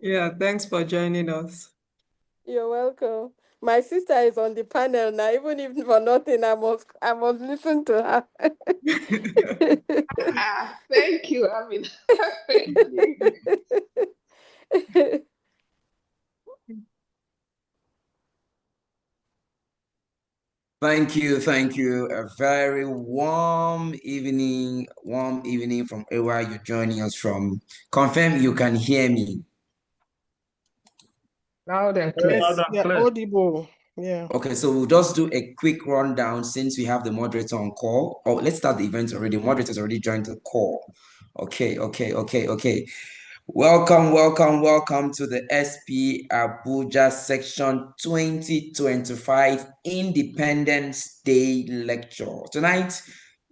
Yeah, thanks for joining us. You're welcome. My sister is on the panel now. Even if for nothing, I must listen to her. Thank you. I mean, thank you. Thank you, thank you. A very warm evening from where you're joining us from. Confirm you can hear me. Loud and clear. Yes, they're audible. Yeah. Okay, so we'll just do a quick rundown since we have the moderator on call. Oh, let's start the event already. Moderators already joined the call. Okay. Welcome to the Spe Abuja Section 2025 Independence Day Lecture. Tonight,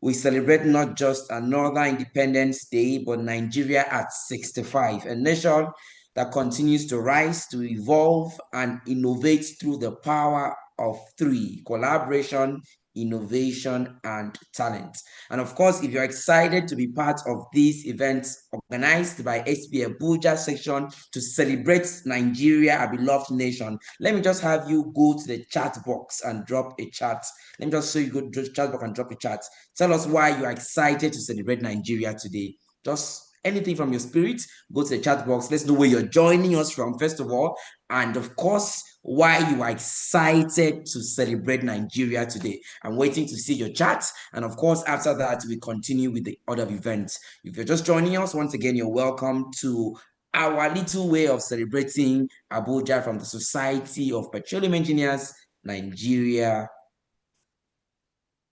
we celebrate not just another Independence Day, but Nigeria at 65, a nation that continues to rise, to evolve, and innovate through the power of three: collaboration, innovation, and talent. And of course, if you're excited to be part of these events organized by Spe Abuja section to celebrate Nigeria, a beloved nation, let me just have you go to the chat box and drop a chat. Let me just show you go to the chat box and drop a chat. Tell us why you are excited to celebrate Nigeria today. Just anything from your spirit, go to the chat box. Let's know where you're joining us from, first of all. And of course, why you are excited to celebrate Nigeria today. I'm waiting to see your chat. And of course, after that, we continue with the other events. If you're just joining us, once again, you're welcome to our little way of celebrating Abuja from the Society of Petroleum Engineers, Nigeria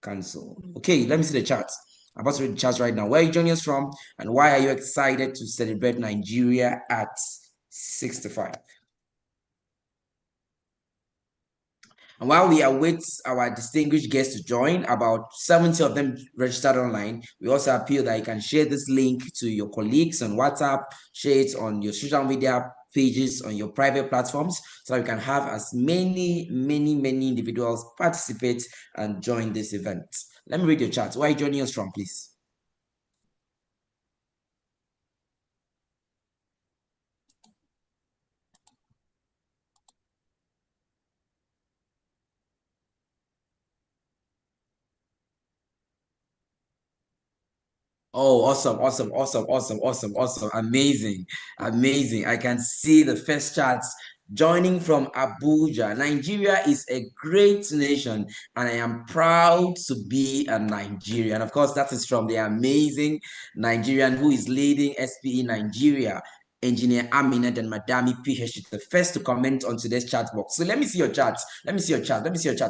Council. Okay, let me see the chat. I'm about to read the chat right now. Where are you joining us from? And why are you excited to celebrate Nigeria at 65? And while we await our distinguished guests to join, about 70 of them registered online, we also appeal that you can share this link to your colleagues on WhatsApp, share it on your social media pages, on your private platforms, so that we can have as many individuals participate and join this event. Let me read your chat. Where are you joining us from, please? Oh, awesome. Amazing. I can see the first charts joining from Abuja. Nigeria is a great nation, and I am proud to be a Nigerian. Of course, that is from the amazing Nigerian who is leading SPE Nigeria. Engineer Aminat and Madami PhD, the first to comment on today's chat box. So let me see your chat.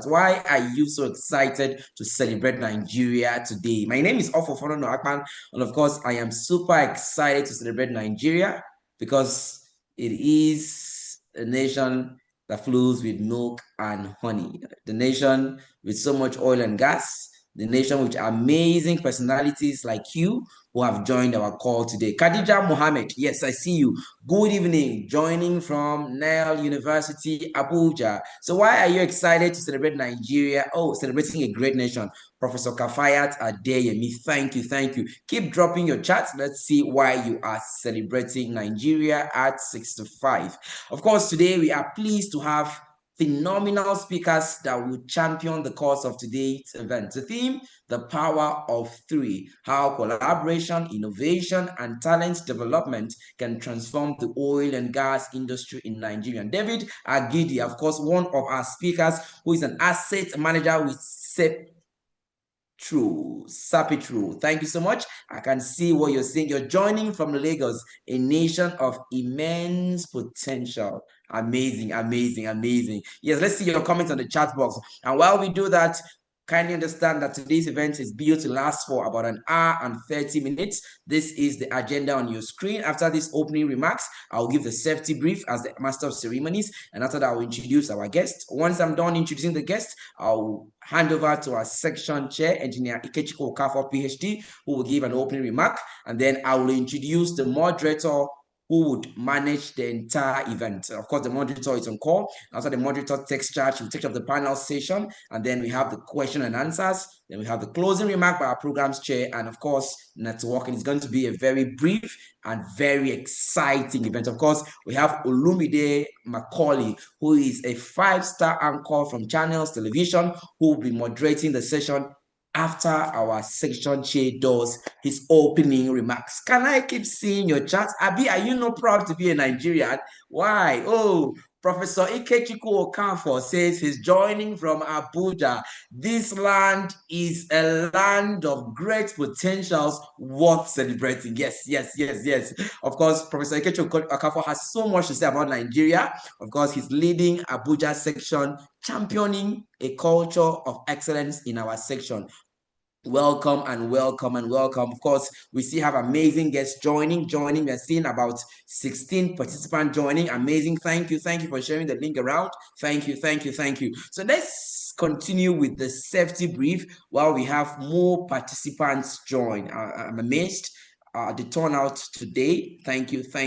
Why are you so excited to celebrate Nigeria today? My name is Ofofono Akpan, and of course, I am super excited to celebrate Nigeria because it is a nation that flows with milk and honey. The nation with so much oil and gas. The nation with amazing personalities like you who have joined our call today. Khadija Mohammed, yes, I see you. Good evening, joining from Nile University, Abuja. So why are you excited to celebrate Nigeria? Oh, celebrating a great nation. Professor Kafayat Adeyemi, thank you. Keep dropping your chats. Let's see why you are celebrating Nigeria at 65. Of course, today we are pleased to have phenomenal speakers that will champion the cause of today's event. The theme, the power of three, how collaboration, innovation, and talent development can transform the oil and gas industry in Nigeria. David Agidi, of course, one of our speakers, who is an asset manager with Sapitru. Thank you so much. I can see what you're saying. You're joining from Lagos, a nation of immense potential. Amazing. Yes, let's see your comments on the chat box. And while we do that, kindly understand that today's event is built to last for about an hour and 30 minutes. This is the agenda on your screen. After these opening remarks, I'll give the safety brief as the master of ceremonies. And after that, I'll introduce our guest. Once I'm done introducing the guest, I'll hand over to our section chair, Engineer Ikechiko Okafor, PhD, who will give an opening remark. And then I will introduce the moderator who would manage the entire event. Of course, the moderator is on call. After the moderator takes charge, he will take up the panel session, and then we have the question and answers. Then we have the closing remark by our program's chair, and of course, networking is going to be a very brief and very exciting event. Of course, we have Olumide Macaulay, who is a 5-star anchor from Channels Television, who will be moderating the session after our section chair does his opening remarks. Can I keep seeing your chat? Abi, are you not proud to be a Nigerian? Why? Oh, Professor Ikechukwu Okafor says he's joining from Abuja. This land is a land of great potentials worth celebrating. Yes, yes, yes, yes. Of course, Professor Ikechukwu Okafor has so much to say about Nigeria. Of course, he's leading Abuja section, championing a culture of excellence in our section. Welcome and welcome and welcome. Of course, we still have amazing guests joining. We're seeing about 16 participants joining. Amazing. Thank you for sharing the link around. Thank you. So let's continue with the safety brief while we have more participants join. I'm amazed the turnout today. Thank you for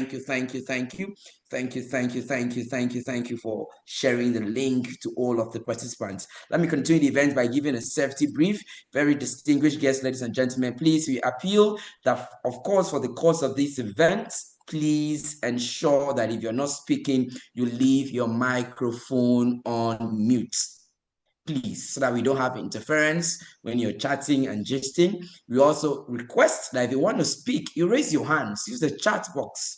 sharing the link to all of the participants. Let me continue the event by giving a safety brief. Very distinguished guests, ladies and gentlemen, please, we appeal that, of course, for the course of this event, please ensure that if you're not speaking, you leave your microphone on mute. Please, so that we don't have interference when you're chatting and gisting. We also request that if you want to speak, you raise your hands, use the chat box.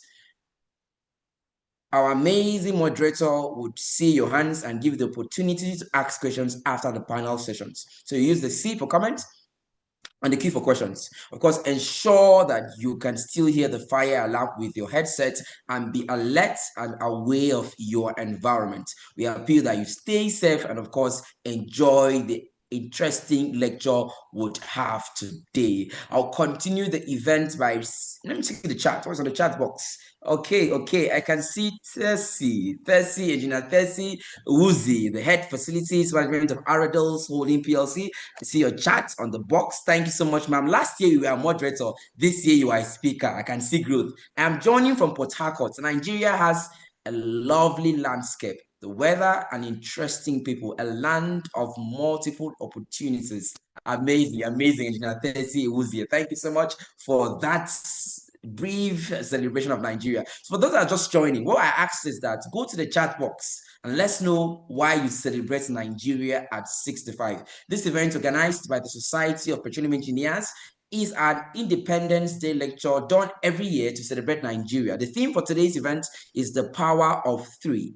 Our amazing moderator would see your hands and give you the opportunity to ask questions after the panel sessions. So you use the C for comments and the Q for questions. Of course, ensure that you can still hear the fire alarm with your headset and be alert and aware of your environment. We appeal that you stay safe and, of course, enjoy the interesting lecture would have today. I'll continue the event by, let me check the chat. What's on the chat box? Okay. I can see Engineer Tessie Uzi, the head facilities management of Aradels Holding PLC. I see your chat on the box. Thank you so much, ma'am. Last year you were a moderator. This year you are a speaker. I can see growth. I'm joining from Port Harcourt. Nigeria has a lovely landscape, the weather, and interesting people, a land of multiple opportunities. Amazing, Engineer Tessie Uzi. Thank you so much for that brief celebration of Nigeria. So for those that are just joining, what I ask is that go to the chat box and let's know why you celebrate Nigeria at 65. This event, organized by the Society of Petroleum Engineers, is an Independence Day lecture done every year to celebrate Nigeria. The theme for today's event is the power of three.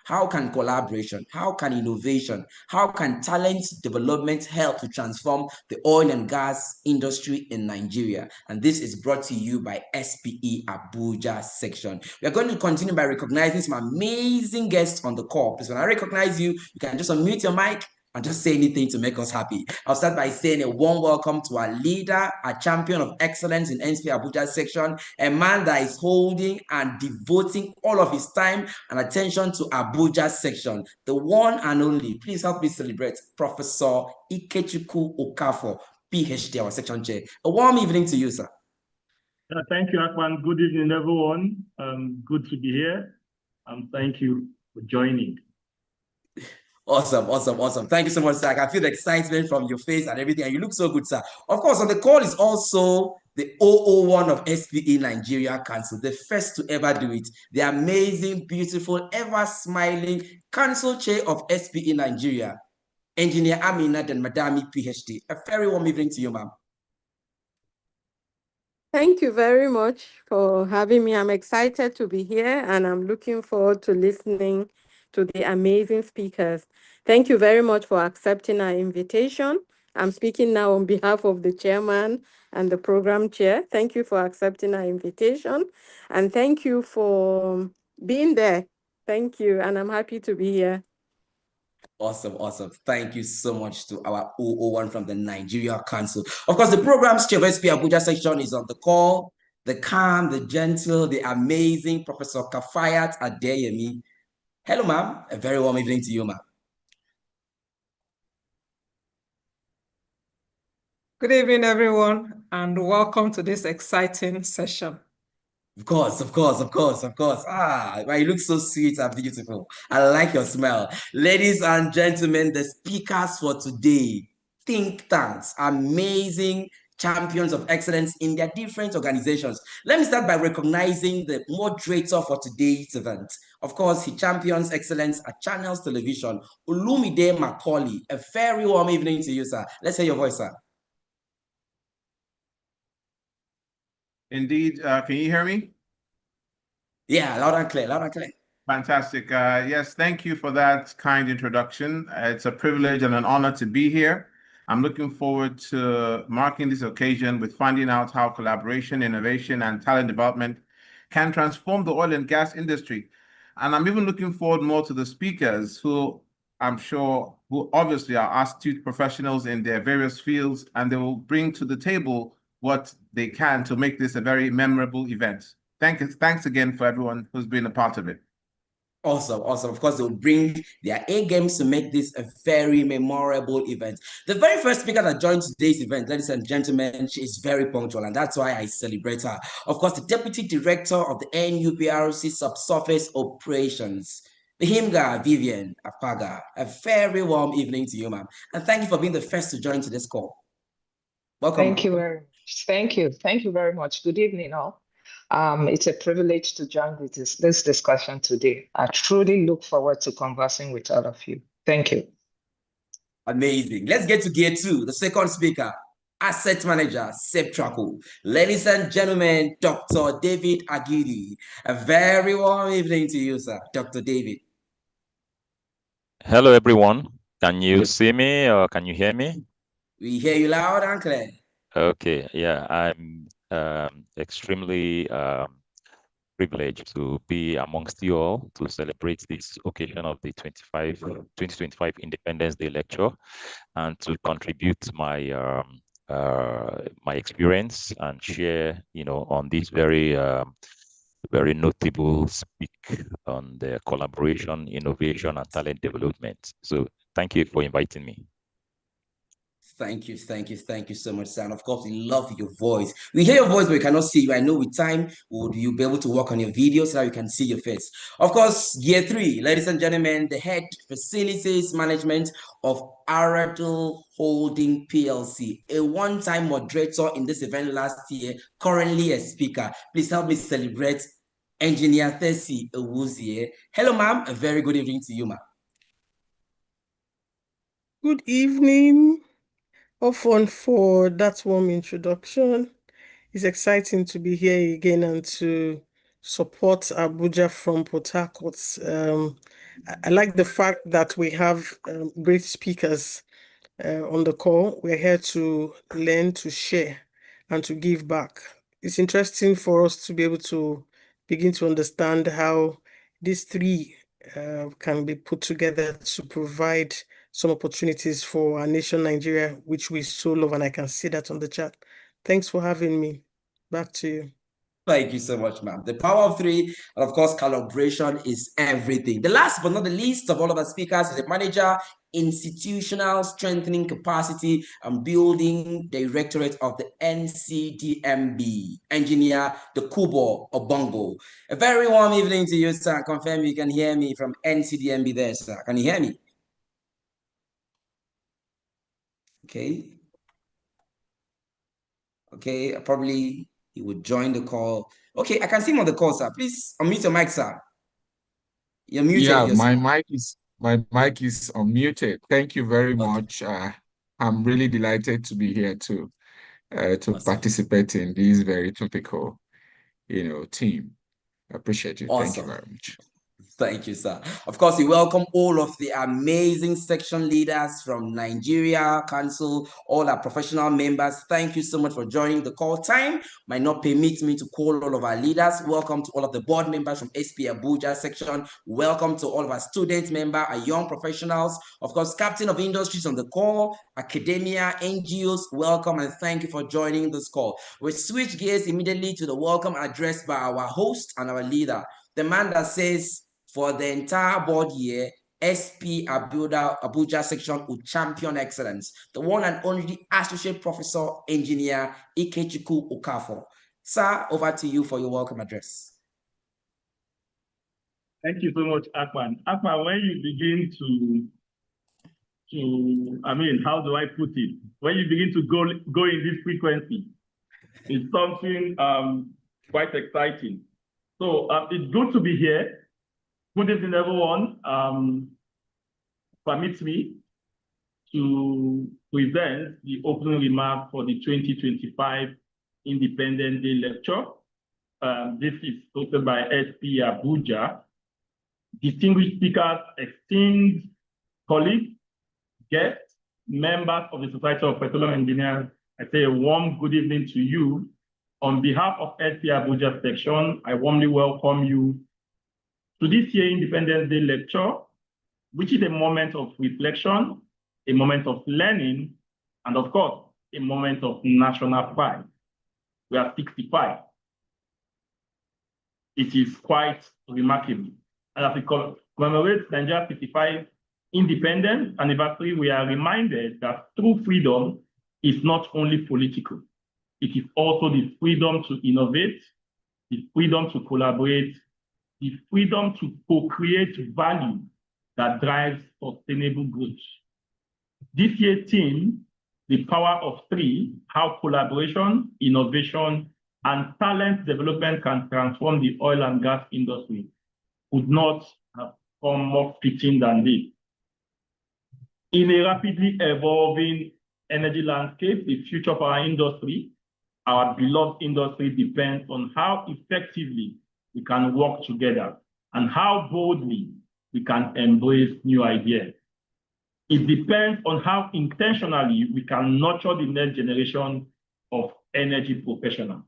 How can collaboration, how can innovation, how can talent development help to transform the oil and gas industry in Nigeria? And this is brought to you by Spe Abuja section. We are going to continue by recognizing some amazing guests on the call. Because when I recognize you, you can just unmute your mic and just say anything to make us happy. I'll start by saying a warm welcome to our leader, our champion of excellence in Spe Abuja section, a man that is holding and devoting all of his time and attention to Abuja section, the one and only. Please help me celebrate Professor Ikechukwu Okafor, PhD, our section chair. A warm evening to you, sir. Thank you, Akman. Good evening, everyone. Good to be here. Thank you for joining. Awesome. Thank you so much, sir. I can feel the excitement from your face and everything, and you look so good, sir. Of course, on the call is also the 001 of SPE Nigeria Council, the first to ever do it. The amazing, beautiful, ever smiling council chair of SPE Nigeria, Engineer Amina Den Madami, PhD. A very warm evening to you, ma'am. Thank you very much for having me. I'm excited to be here and I'm looking forward to listening to the amazing speakers. Thank you very much for accepting our invitation. I'm speaking now on behalf of the chairman and the program chair. Thank you for accepting our invitation and thank you for being there. Thank you, and I'm happy to be here. Awesome. Thank you so much to our 001 from the Nigeria Council. Of course, the program's chair of Spe Abuja section is on the call. The calm, the gentle, the amazing Professor Kafayat Adeyemi. Hello, ma'am. A very warm evening to you, ma'am. Good evening, everyone, and welcome to this exciting session. Of course, of course, of course, of course. Ah, well, you look so sweet and beautiful. I like your smile. Ladies and gentlemen, the speakers for today, think tanks, amazing champions of excellence in their different organizations. Let me start by recognizing the moderator for today's event. Of course, he champions excellence at Channels Television, Olumide Macaulay. A very warm evening to you, sir. Let's hear your voice, sir. Indeed. Can you hear me? Yeah, loud and clear, loud and clear. Fantastic. Yes, thank you for that kind introduction. It's a privilege and an honor to be here. I'm looking forward to marking this occasion with finding out how collaboration, innovation, and talent development can transform the oil and gas industry. And I'm even looking forward more to the speakers who I'm sure who obviously are astute professionals in their various fields, and they will bring to the table what they can to make this a very memorable event. Thanks again for everyone who's been a part of it. Awesome, awesome. Of course, they will bring their A games to make this a very memorable event. The very first speaker that joined today's event, ladies and gentlemen, she is very punctual, and that's why I celebrate her. Of course, the Deputy Director of the NUPRC Subsurface Operations, the Himga Vivian Apaga. A very warm evening to you, ma'am. And thank you for being the first to join today's call. Welcome. Thank you very much. Thank you. Thank you very much. Good evening, all. It's a privilege to join this discussion today. I truly look forward to conversing with all of you. Thank you. Amazing. Let's get to gear two, the second speaker, Asset Manager, Septraco. Ladies and gentlemen, Dr. David Agidi. A very warm evening to you, sir, Dr. David. Hello, everyone. Can you see me or can you hear me? We hear you loud and clear. Okay, yeah, I'm extremely privileged to be amongst you all to celebrate this occasion of the 2025 Independence Day lecture and to contribute my my experience and share, on this very very notable speak on the collaboration, innovation, and talent development. So thank you for inviting me. Thank you so much, sir. And of course, we love your voice. We hear your voice, but we cannot see you. I know with time, would you be able to work on your video so that you can see your face? Of course, year three, ladies and gentlemen, the head facilities management of Aradul Holding PLC, a one-time moderator in this event last year, currently a speaker. Please help me celebrate Engineer Thesi Ewuzie. Hello, ma'am. A very good evening to you, ma'am. Good evening. Off on for that warm introduction. It's exciting to be here again and to support Abuja from Port Harcourt. I like the fact that we have great speakers on the call. We're here to learn, to share, and to give back. It's interesting for us to be able to begin to understand how these three can be put together to provide some opportunities for our nation, Nigeria, which we so love, and I can see that on the chat. Thanks for having me. Back to you. Thank you so much, ma'am. The power of three, and of course, collaboration is everything. The last but not the least of all of our speakers is the manager, institutional strengthening capacity and building directorate of the NCDMB, engineer the Kubo Obongo. A very warm evening to you, sir. Confirm you can hear me from NCDMB there, sir. Can you hear me? Okay. Okay, probably he would join the call. Okay, I can see him on the call, sir. Please unmute your mic, sir. You're muted. Yeah, my mic is unmuted. Thank you very much. I'm really delighted to be here to Awesome. participate in this very topical, team. I appreciate you. Awesome. Thank you very much. Thank you, sir. Of course, we welcome all of the amazing section leaders from Nigeria Council, all our professional members. Thank you so much for joining the call. Time might not permit me to call all of our leaders. Welcome to all of the board members from Spe Abuja section. Welcome to all of our student members, our young professionals. Of course, captain of industries on the call, academia, NGOs, welcome and thank you for joining this call. We switch gears immediately to the welcome address by our host and our leader, the man that says, for the entire board year, Spe Abuja section will champion excellence. The one and only Associate Professor Engineer Ikechukwu Okafor. Sir, over to you for your welcome address. Thank you so much, Akpan. Akpan, when you begin how do I put it? When you begin to go in this frequency, it's something quite exciting. So it's good to be here. Good evening, everyone. Permit me to present the opening remark for the 2025 Independence Day lecture. This is hosted by Spe Abuja. Distinguished speakers, esteemed colleagues, guests, members of the Society of Petroleum Engineers, I say a warm good evening to you. On behalf of Spe Abuja section, I warmly welcome you to this year's Independence Day lecture, which is a moment of reflection, a moment of learning, and of course, a moment of national pride. We are 65. It is quite remarkable. And as we commemorate Nigeria's 65 independence anniversary, we are reminded that true freedom is not only political, it is also the freedom to innovate, the freedom to collaborate, the freedom to co-create value that drives sustainable growth. This year's theme, the power of three, how collaboration, innovation, and talent development can transform the oil and gas industry, could not have come more fitting than this. In a rapidly evolving energy landscape, the future of our industry, our beloved industry, depends on how effectively we can work together and how boldly we can embrace new ideas. It depends on how intentionally we can nurture the next generation of energy professionals.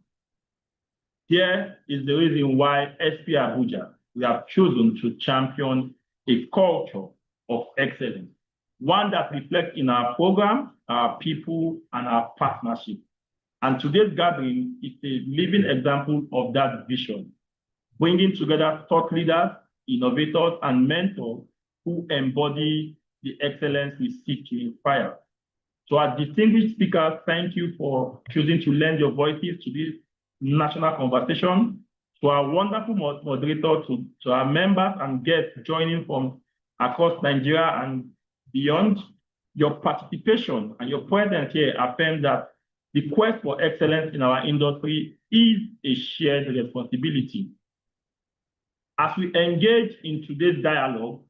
Here is the reason why Spe Abuja, we have chosen to champion a culture of excellence, one that reflects in our program, our people, and our partnership. And today's gathering is a living example of that vision, bringing together thought leaders, innovators, and mentors who embody the excellence we seek to inspire. So our distinguished speakers, thank you for choosing to lend your voices to this national conversation. To our wonderful moderator, to our members and guests joining from across Nigeria and beyond, your participation and your presence here affirm that the quest for excellence in our industry is a shared responsibility. As we engage in today's dialogue,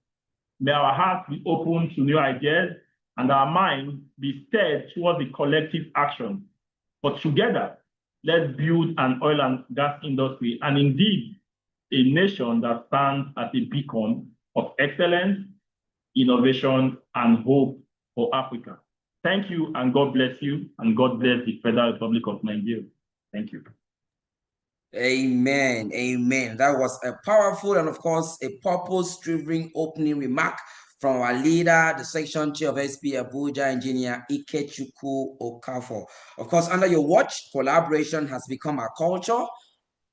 may our hearts be open to new ideas and our minds be stirred towards the collective action. But together, let's build an oil and gas industry and indeed a nation that stands as a beacon of excellence, innovation, and hope for Africa. Thank you, and God bless you, and God bless the Federal Republic of Nigeria. Thank you. Amen. Amen. That was a powerful and, of course, a purpose-driven opening remark from our leader, the section chair of Spe Abuja, Engineer Ikechukwu Okafor. Of course, under your watch, collaboration has become our culture,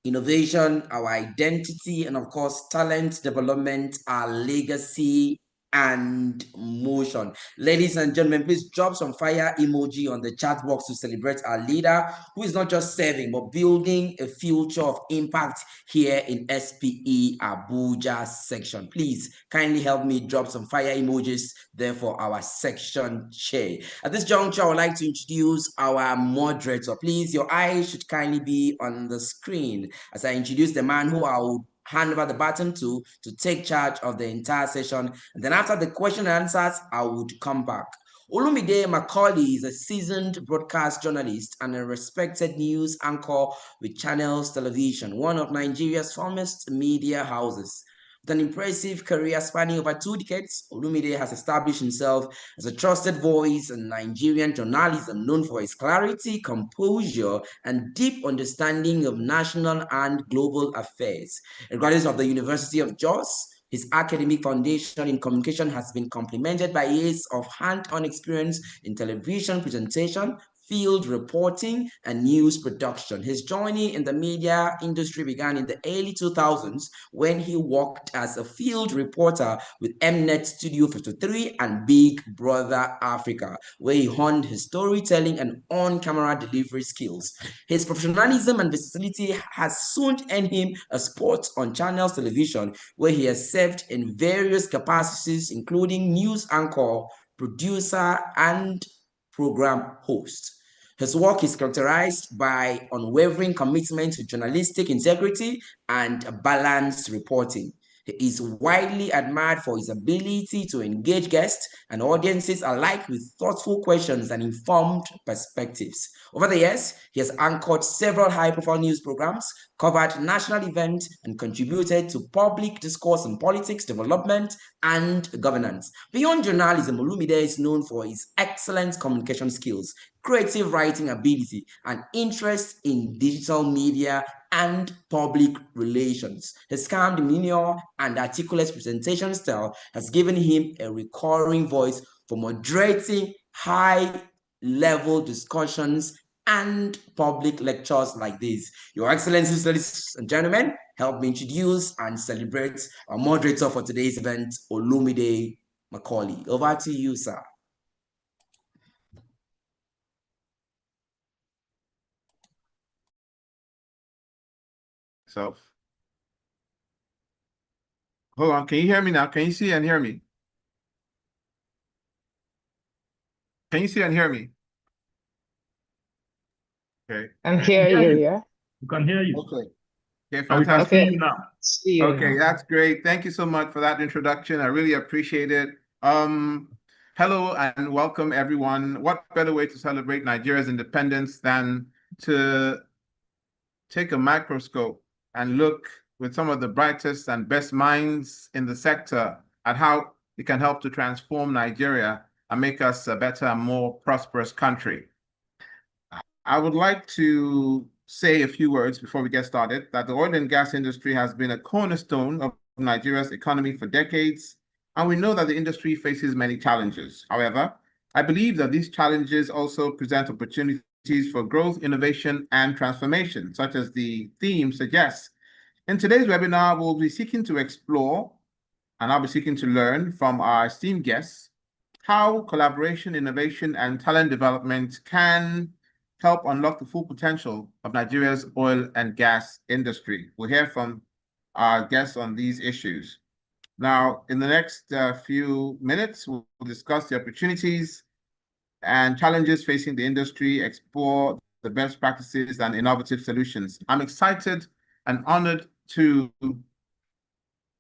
innovation, our identity, and of course, talent development, our legacy and motion. Ladies and gentlemen, please drop some fire emoji on the chat box to celebrate our leader who is not just serving but building a future of impact here in Spe Abuja section. Please kindly help me drop some fire emojis there for our section chair. At this juncture, I would like to introduce our moderator. Please, your eyes should kindly be on the screen as I introduce the man who I will hand over the baton to take charge of the entire session. And then after the question and answers, I would come back. Olumide Macaulay is a seasoned broadcast journalist and a respected news anchor with Channels Television, one of Nigeria's foremost media houses. With an impressive career spanning over 2 decades, Olumide has established himself as a trusted voice in Nigerian journalism, known for his clarity, composure, and deep understanding of national and global affairs. A graduate of the University of Jos, his academic foundation in communication has been complemented by years of hands-on experience in television presentation, field reporting and news production. His journey in the media industry began in the early 2000s when he worked as a field reporter with Mnet Studio 53 and Big Brother Africa, where he honed his storytelling and on-camera delivery skills. His professionalism and versatility has soon earned him a spot on Channels Television, where he has served in various capacities, including news anchor, producer, and program host. His work is characterized by unwavering commitment to journalistic integrity and balanced reporting. He is widely admired for his ability to engage guests and audiences alike with thoughtful questions and informed perspectives. Over the years, he has anchored several high-profile news programs, covered national events, and contributed to public discourse on politics, development, and governance. Beyond journalism, Olumide is known for his excellent communication skills, creative writing ability, and interest in digital media and public relations. His calm demeanor and articulate presentation style has given him a recurring voice for moderating high-level discussions and public lectures like this. Your Excellencies, ladies and gentlemen, help me introduce and celebrate our moderator for today's event, Olumide Macaulay. Over to you, sir. So, hold on. Can you hear me now? Can you see and hear me? Can you see and hear me? Okay. I'm here, you, yeah. We can hear you. Okay. Okay, And we can fantastic. see you now. See you Okay, now. that's great. Thank you so much for that introduction. I really appreciate it. Hello and welcome everyone. What better way to celebrate Nigeria's independence than to take a microscope and look with some of the brightest and best minds in the sector at how it can help to transform Nigeria and make us a better and more prosperous country. I would like to say a few words before we get started, that the oil and gas industry has been a cornerstone of Nigeria's economy for decades, and we know that the industry faces many challenges. However, I believe that these challenges also present opportunities for growth, innovation, and transformation, such as the theme suggests. In today's webinar, we'll be seeking to explore, and I'll be seeking to learn from our esteemed guests, how collaboration, innovation, and talent development can help unlock the full potential of Nigeria's oil and gas industry. We'll hear from our guests on these issues. Now, in the next few minutes, we'll discuss the opportunities and challenges facing the industry, explore the best practices and innovative solutions. I'm excited and honored to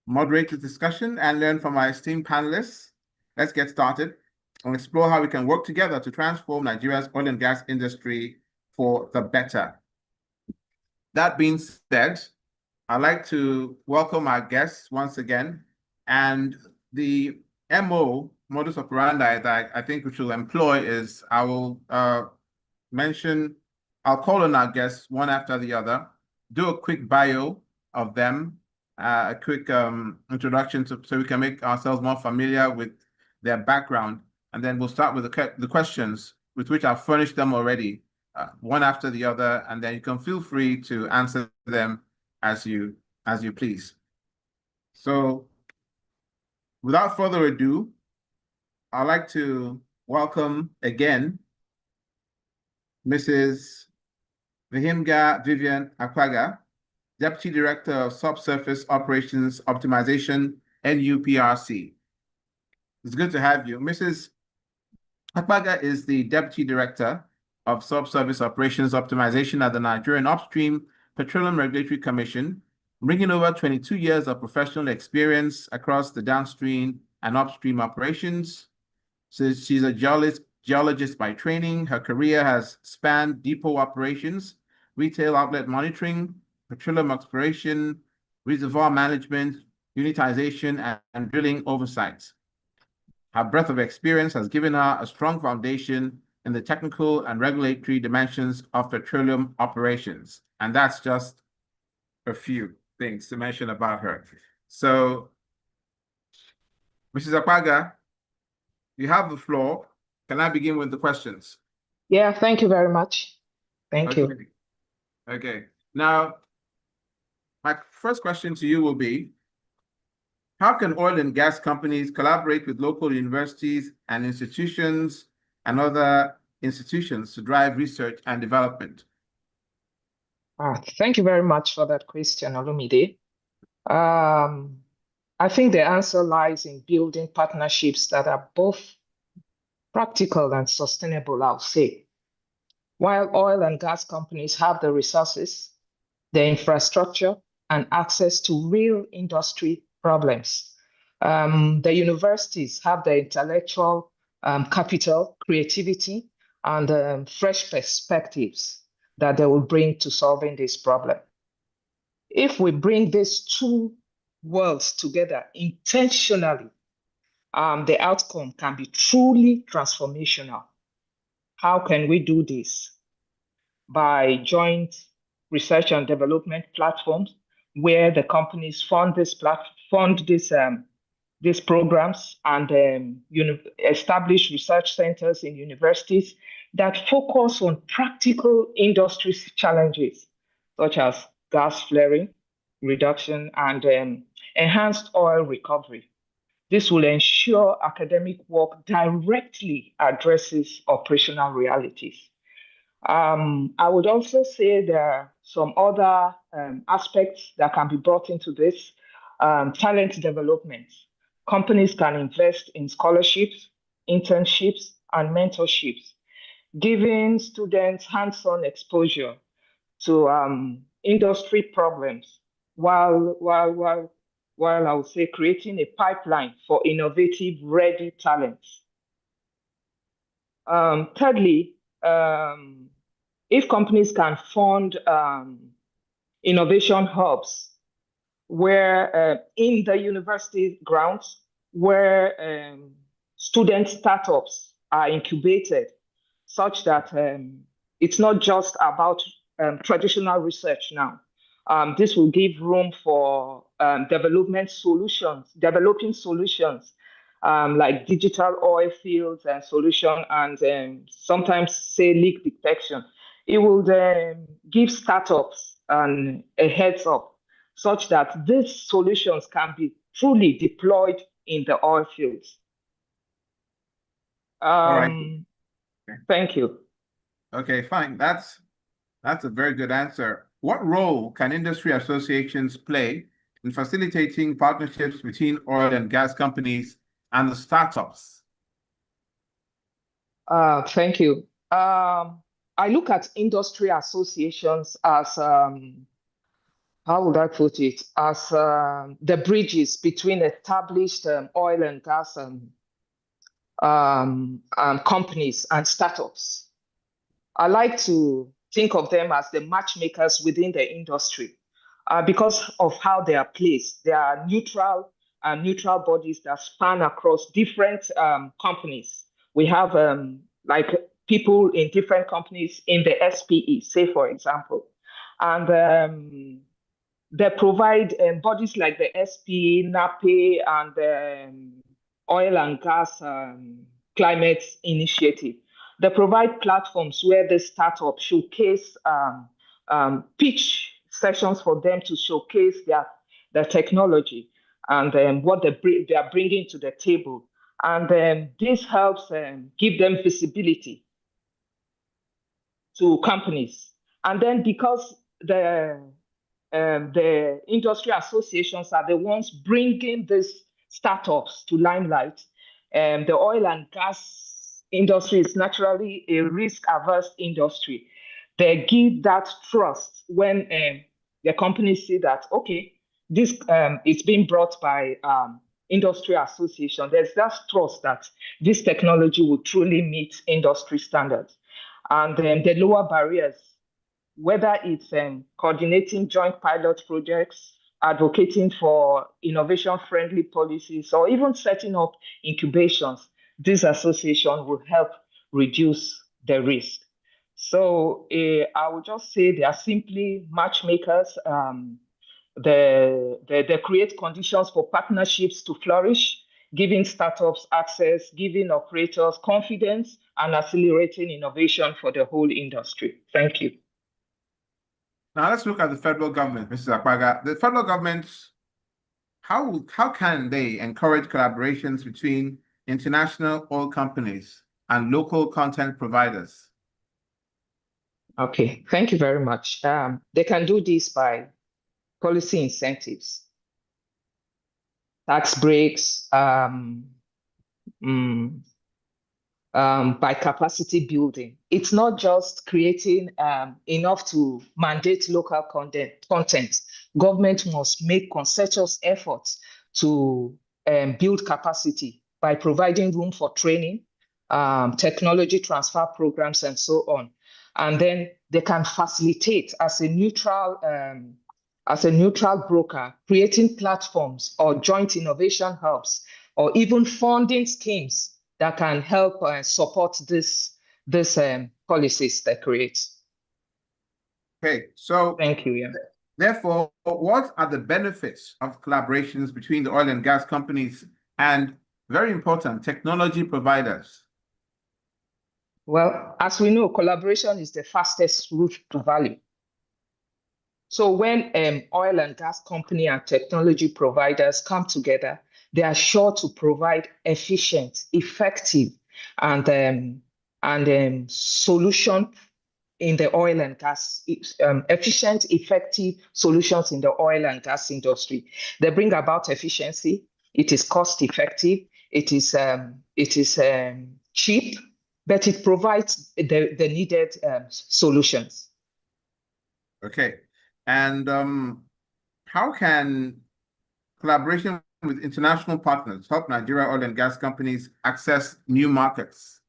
moderate the discussion and learn from our esteemed panelists. Let's get started and explore how we can work together to transform Nigeria's oil and gas industry for the better. That being said, I'd like to welcome our guests once again, and the modus operandi that I think we should employ is I will I'll call on our guests one after the other, do a quick bio of them, a quick introduction so we can make ourselves more familiar with their background. And then we'll start with the questions with which I've furnished them already, one after the other, and then you can feel free to answer them as you please. So without further ado, I'd like to welcome again Mrs. Vihimga Vivian Akwaga, Deputy Director of Subsurface Operations Optimization, NUPRC. It's good to have you. Mrs. Akwaga is the Deputy Director of Subsurface Operations Optimization at the Nigerian Upstream Petroleum Regulatory Commission, bringing over 22 years of professional experience across the downstream and upstream operations. So she's a geologist by training. Her career has spanned depot operations, retail outlet monitoring, petroleum exploration, reservoir management, unitization, and drilling oversight. Her breadth of experience has given her a strong foundation in the technical and regulatory dimensions of petroleum operations. And that's just a few things to mention about her. So, Mrs. Akwaga, you have the floor. Can I begin with the questions? Yeah, thank you very much. Thank Okay. you. Okay. Now, my first question to you will be, how can oil and gas companies collaborate with local universities and institutions and other institutions to drive research and development? Thank you very much for that question, Olumide. I think the answer lies in building partnerships that are both practical and sustainable, I'll say. While oil and gas companies have the resources, the infrastructure, and access to real industry problems, the universities have the intellectual capital, creativity, and fresh perspectives that they will bring to solving this problem. If we bring these two worlds together intentionally, the outcome can be truly transformational. How can we do this? By joint research and development platforms where the companies fund these programs and establish research centers in universities that focus on practical industry challenges such as gas flaring reduction and enhanced oil recovery. This will ensure academic work directly addresses operational realities. I would also say there are some other aspects that can be brought into this. Talent development. Companies can invest in scholarships, internships, and mentorships, giving students hands-on exposure to industry problems while I would say creating a pipeline for innovative, ready talents. Thirdly, if companies can fund innovation hubs where in the university grounds where student startups are incubated, such that it's not just about traditional research now. This will give room for developing solutions like digital oil fields and solution and sometimes say leak detection. It will give startups a heads up such that these solutions can be truly deployed in the oil fields. All right. Thank you. Okay, fine. That's a very good answer. What role can industry associations play in facilitating partnerships between oil and gas companies and the startups? Thank you. I look at industry associations as, how would I put it, as the bridges between established oil and gas companies and startups. I like to think of them as the matchmakers within the industry because of how they are placed. They are neutral bodies that span across different companies. We have like people in different companies in the SPE, say for example, and they provide bodies like the SPE, NAPE, and Oil and Gas Climate Initiative. They provide platforms where the startup showcase pitch sessions for them to showcase their technology and what they are bringing to the table. And this helps give them visibility to companies. And then because the industry associations are the ones bringing these startups to limelight, the oil and gas industry is naturally a risk-averse industry. They give that trust when the companies see that, okay, this is being brought by industry association. There's that trust that this technology will truly meet industry standards. And the lower barriers, whether it's coordinating joint pilot projects, advocating for innovation-friendly policies, or even setting up incubations, this association will help reduce the risk. So I would just say they are simply matchmakers. They create conditions for partnerships to flourish giving startups access, giving operators confidence, and accelerating innovation for the whole industry. Thank you. Now let's look at the federal government, Mrs. Akpaga. The federal government, how can they encourage collaborations between international oil companies and local content providers? Okay, thank you very much. They can do this by policy incentives, tax breaks, by capacity building. It's not just creating enough to mandate local content. Government must make concerted efforts to build capacity by providing room for training, technology transfer programs, and so on. And then they can facilitate as a neutral broker, creating platforms or joint innovation hubs, or even funding schemes that can help support this policies they create. Okay, so thank you. Yeah. Therefore, what are the benefits of collaborations between the oil and gas companies and, very important, technology providers? Well, as we know, collaboration is the fastest route to value. So when oil and gas company and technology providers come together, they are sure to provide efficient, effective, and solution in the oil and gas, efficient, effective solutions in the oil and gas industry. They bring about efficiency. It is cost effective. It is cheap, but it provides the needed solutions. Okay, and how can collaboration with international partners help Nigeria oil and gas companies access new markets?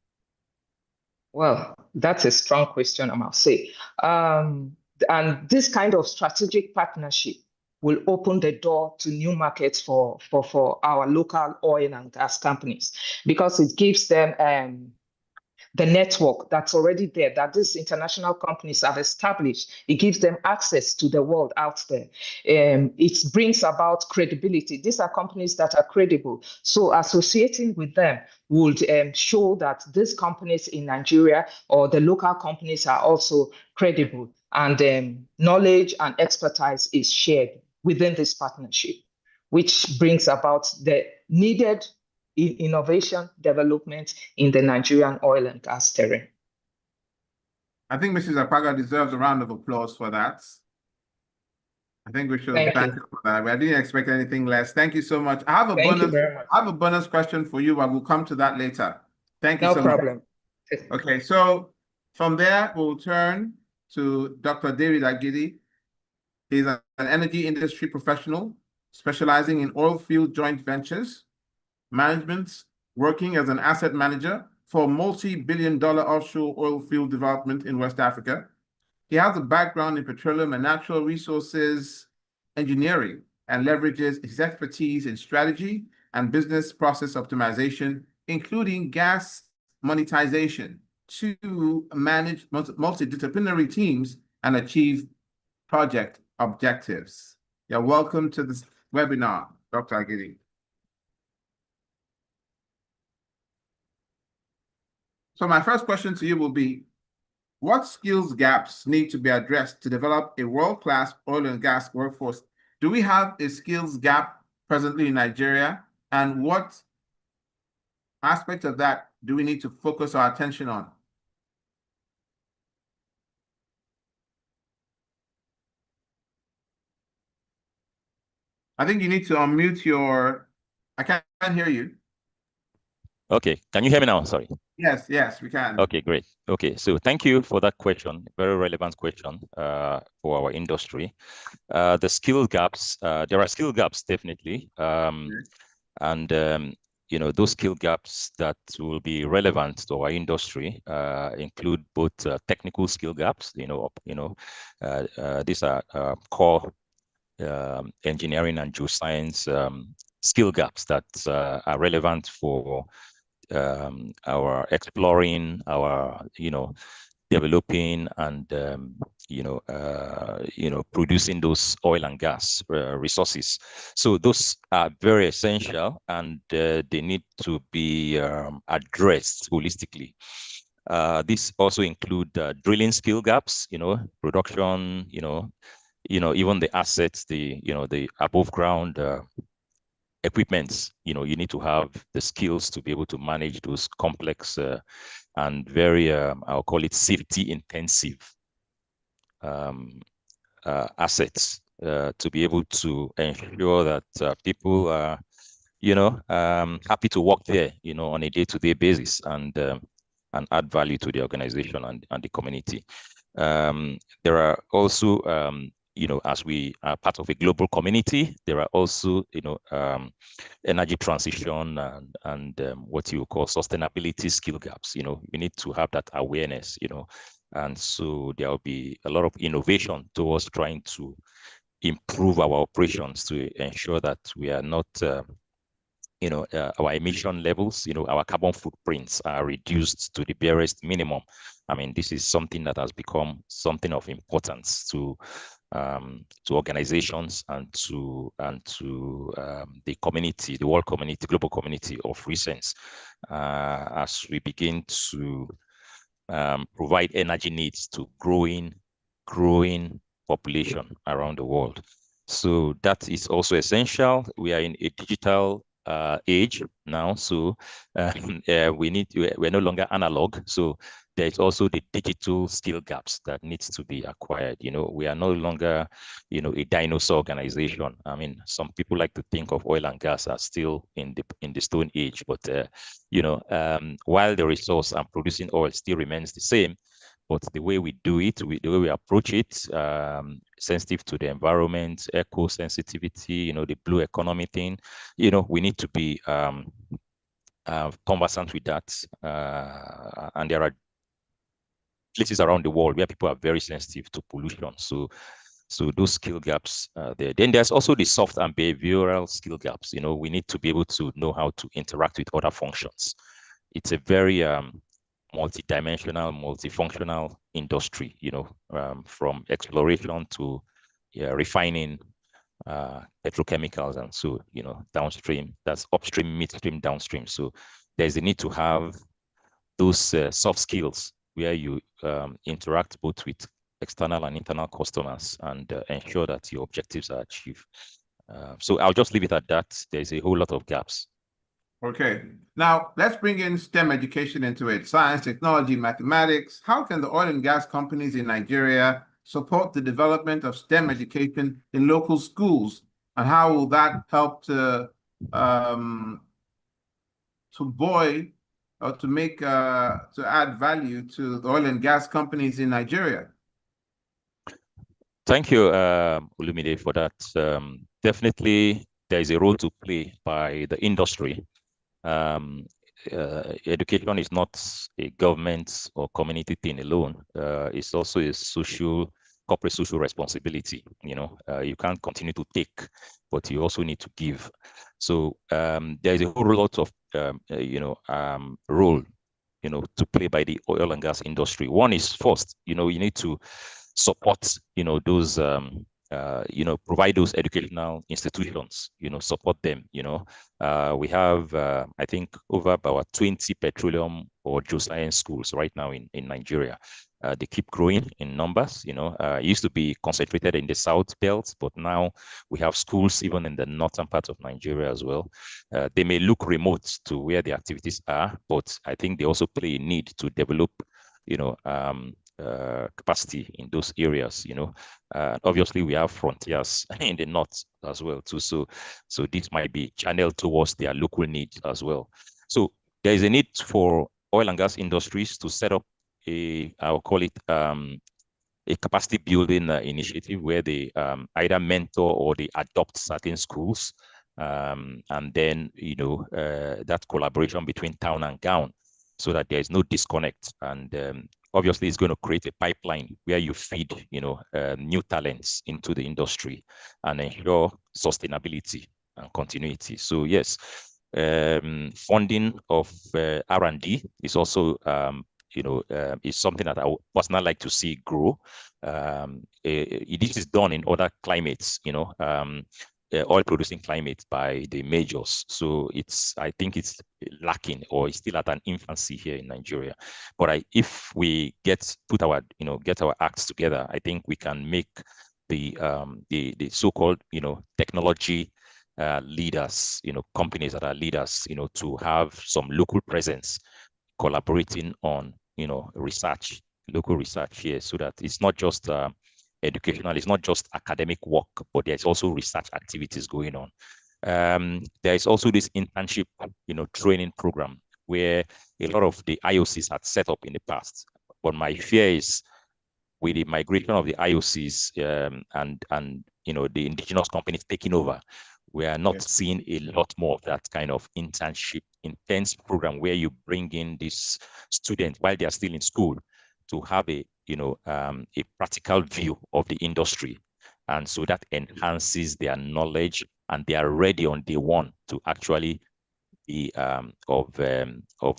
Well, that's a strong question, I must say. And this kind of strategic partnership will open the door to new markets for our local oil and gas companies, because it gives them the network that's already there, that these international companies have established. It gives them access to the world out there. It brings about credibility. These are companies that are credible. So associating with them would show that these companies in Nigeria or the local companies are also credible, and knowledge and expertise is shared within this partnership, which brings about the needed innovation development in the Nigerian oil and gas terrain. I think Mrs. Akpaga deserves a round of applause for that. I think we should thank her for that. I didn't expect anything less. Thank you so much. I have a bonus question for you, but we'll come to that later. Thank you so much. No problem. Okay, so from there, we'll turn to Dr. David Agidi. He's an energy industry professional specializing in oil field joint ventures, management, working as an asset manager for multi-billion-dollar offshore oil field development in West Africa. He has a background in petroleum and natural resources engineering and leverages his expertise in strategy and business process optimization, including gas monetization, to manage multidisciplinary teams and achieve project objectives. You're welcome to this webinar, Dr. Agidi. So my first question to you will be, what skills gaps need to be addressed to develop a world-class oil and gas workforce? Do we have a skills gap presently in Nigeria? And what aspect of that do we need to focus our attention on? I think you need to unmute your... I can't hear you. Okay, can you hear me now? Sorry. Yes, we can. Okay, great. Okay, so thank you for that question. Very relevant question for our industry. The skill gaps, there are skill gaps definitely. And you know, those skill gaps that will be relevant to our industry include both technical skill gaps. These are core engineering and geoscience skill gaps that are relevant for our exploring, our developing and producing those oil and gas resources. So those are very essential, and they need to be addressed holistically. This also include drilling skill gaps, production, even the assets, the above ground equipments. You need to have the skills to be able to manage those complex and very, I'll call it safety intensive assets to be able to ensure that people are, happy to work there, on a day-to-day basis and add value to the organization and the community. There are also, as we are part of a global community, there are also, energy transition and what you call sustainability skill gaps. We need to have that awareness, and so there will be a lot of innovation towards trying to improve our operations to ensure that we are not our emission levels, our carbon footprints are reduced to the barest minimum. I mean, this is something that has become something of importance to organizations and to the community, the world community, global community of recent, as we begin to provide energy needs to growing population around the world. So that is also essential. We are in a digital age now, so we're no longer analog. So there's also the digital skill gaps that needs to be acquired. We are no longer, a dinosaur organization. I mean, some people like to think of oil and gas as still in the stone age, but while the resource and producing oil still remains the same, but the way we do it, the way we approach it, sensitive to the environment, eco-sensitivity, the blue economy thing, we need to be conversant with that. And there are places around the world where people are very sensitive to pollution. So those skill gaps there. Then there's also the soft and behavioral skill gaps. We need to be able to know how to interact with other functions. It's a very multi-dimensional, multifunctional industry, from exploration to refining petrochemicals, and so, downstream, that's upstream, midstream, downstream. So there's a need to have those soft skills where you interact both with external and internal customers and ensure that your objectives are achieved. So I'll just leave it at that. There's a whole lot of gaps. Okay, now let's bring in STEM education into it. Science, technology, mathematics. How can the oil and gas companies in Nigeria support the development of STEM education in local schools? And how will that help to buoy or to make to add value to the oil and gas companies in Nigeria? Thank you, Olumide, for that. Definitely, there is a role to play by the industry. Education is not a government or community thing alone. It's also a corporate social responsibility. You can't continue to take, but you also need to give. So there's a whole lot of role to play by the oil and gas industry. One is first, you need to support those provide those educational institutions, support them. We have I think over about 20 petroleum or geoscience schools right now in Nigeria. They keep growing in numbers. It used to be concentrated in the south belt, but now we have schools even in the northern part of Nigeria as well. They may look remote to where the activities are, but I think they also play a need to develop capacity in those areas. Obviously we have frontiers in the north as well too, so this might be channeled towards their local needs as well. So there is a need for oil and gas industries to set up I'll call it a capacity building initiative where they either mentor or they adopt certain schools, and then that collaboration between town and gown, so that there is no disconnect. And obviously it's going to create a pipeline where you feed new talents into the industry and ensure sustainability and continuity. So yes, funding of R&D is also is something that I would personally like to see grow. This is done in other climates, oil producing climates by the majors. So I think it's lacking, or it's still at an infancy here in Nigeria. But if we get our acts together, I think we can make the so-called technology leaders, companies that are leaders, to have some local presence, collaborating on research, local research here, so that it's not just educational, it's not just academic work, but there's also research activities going on. There is also this internship, training program where a lot of the IOCs had set up in the past. But my fear is, with the migration of the IOCs and the indigenous companies taking over, we are not seeing a lot more of that kind of internship intense program where you bring in these students while they are still in school to have a practical view of the industry. And so that enhances their knowledge, and they are ready on day one to actually be of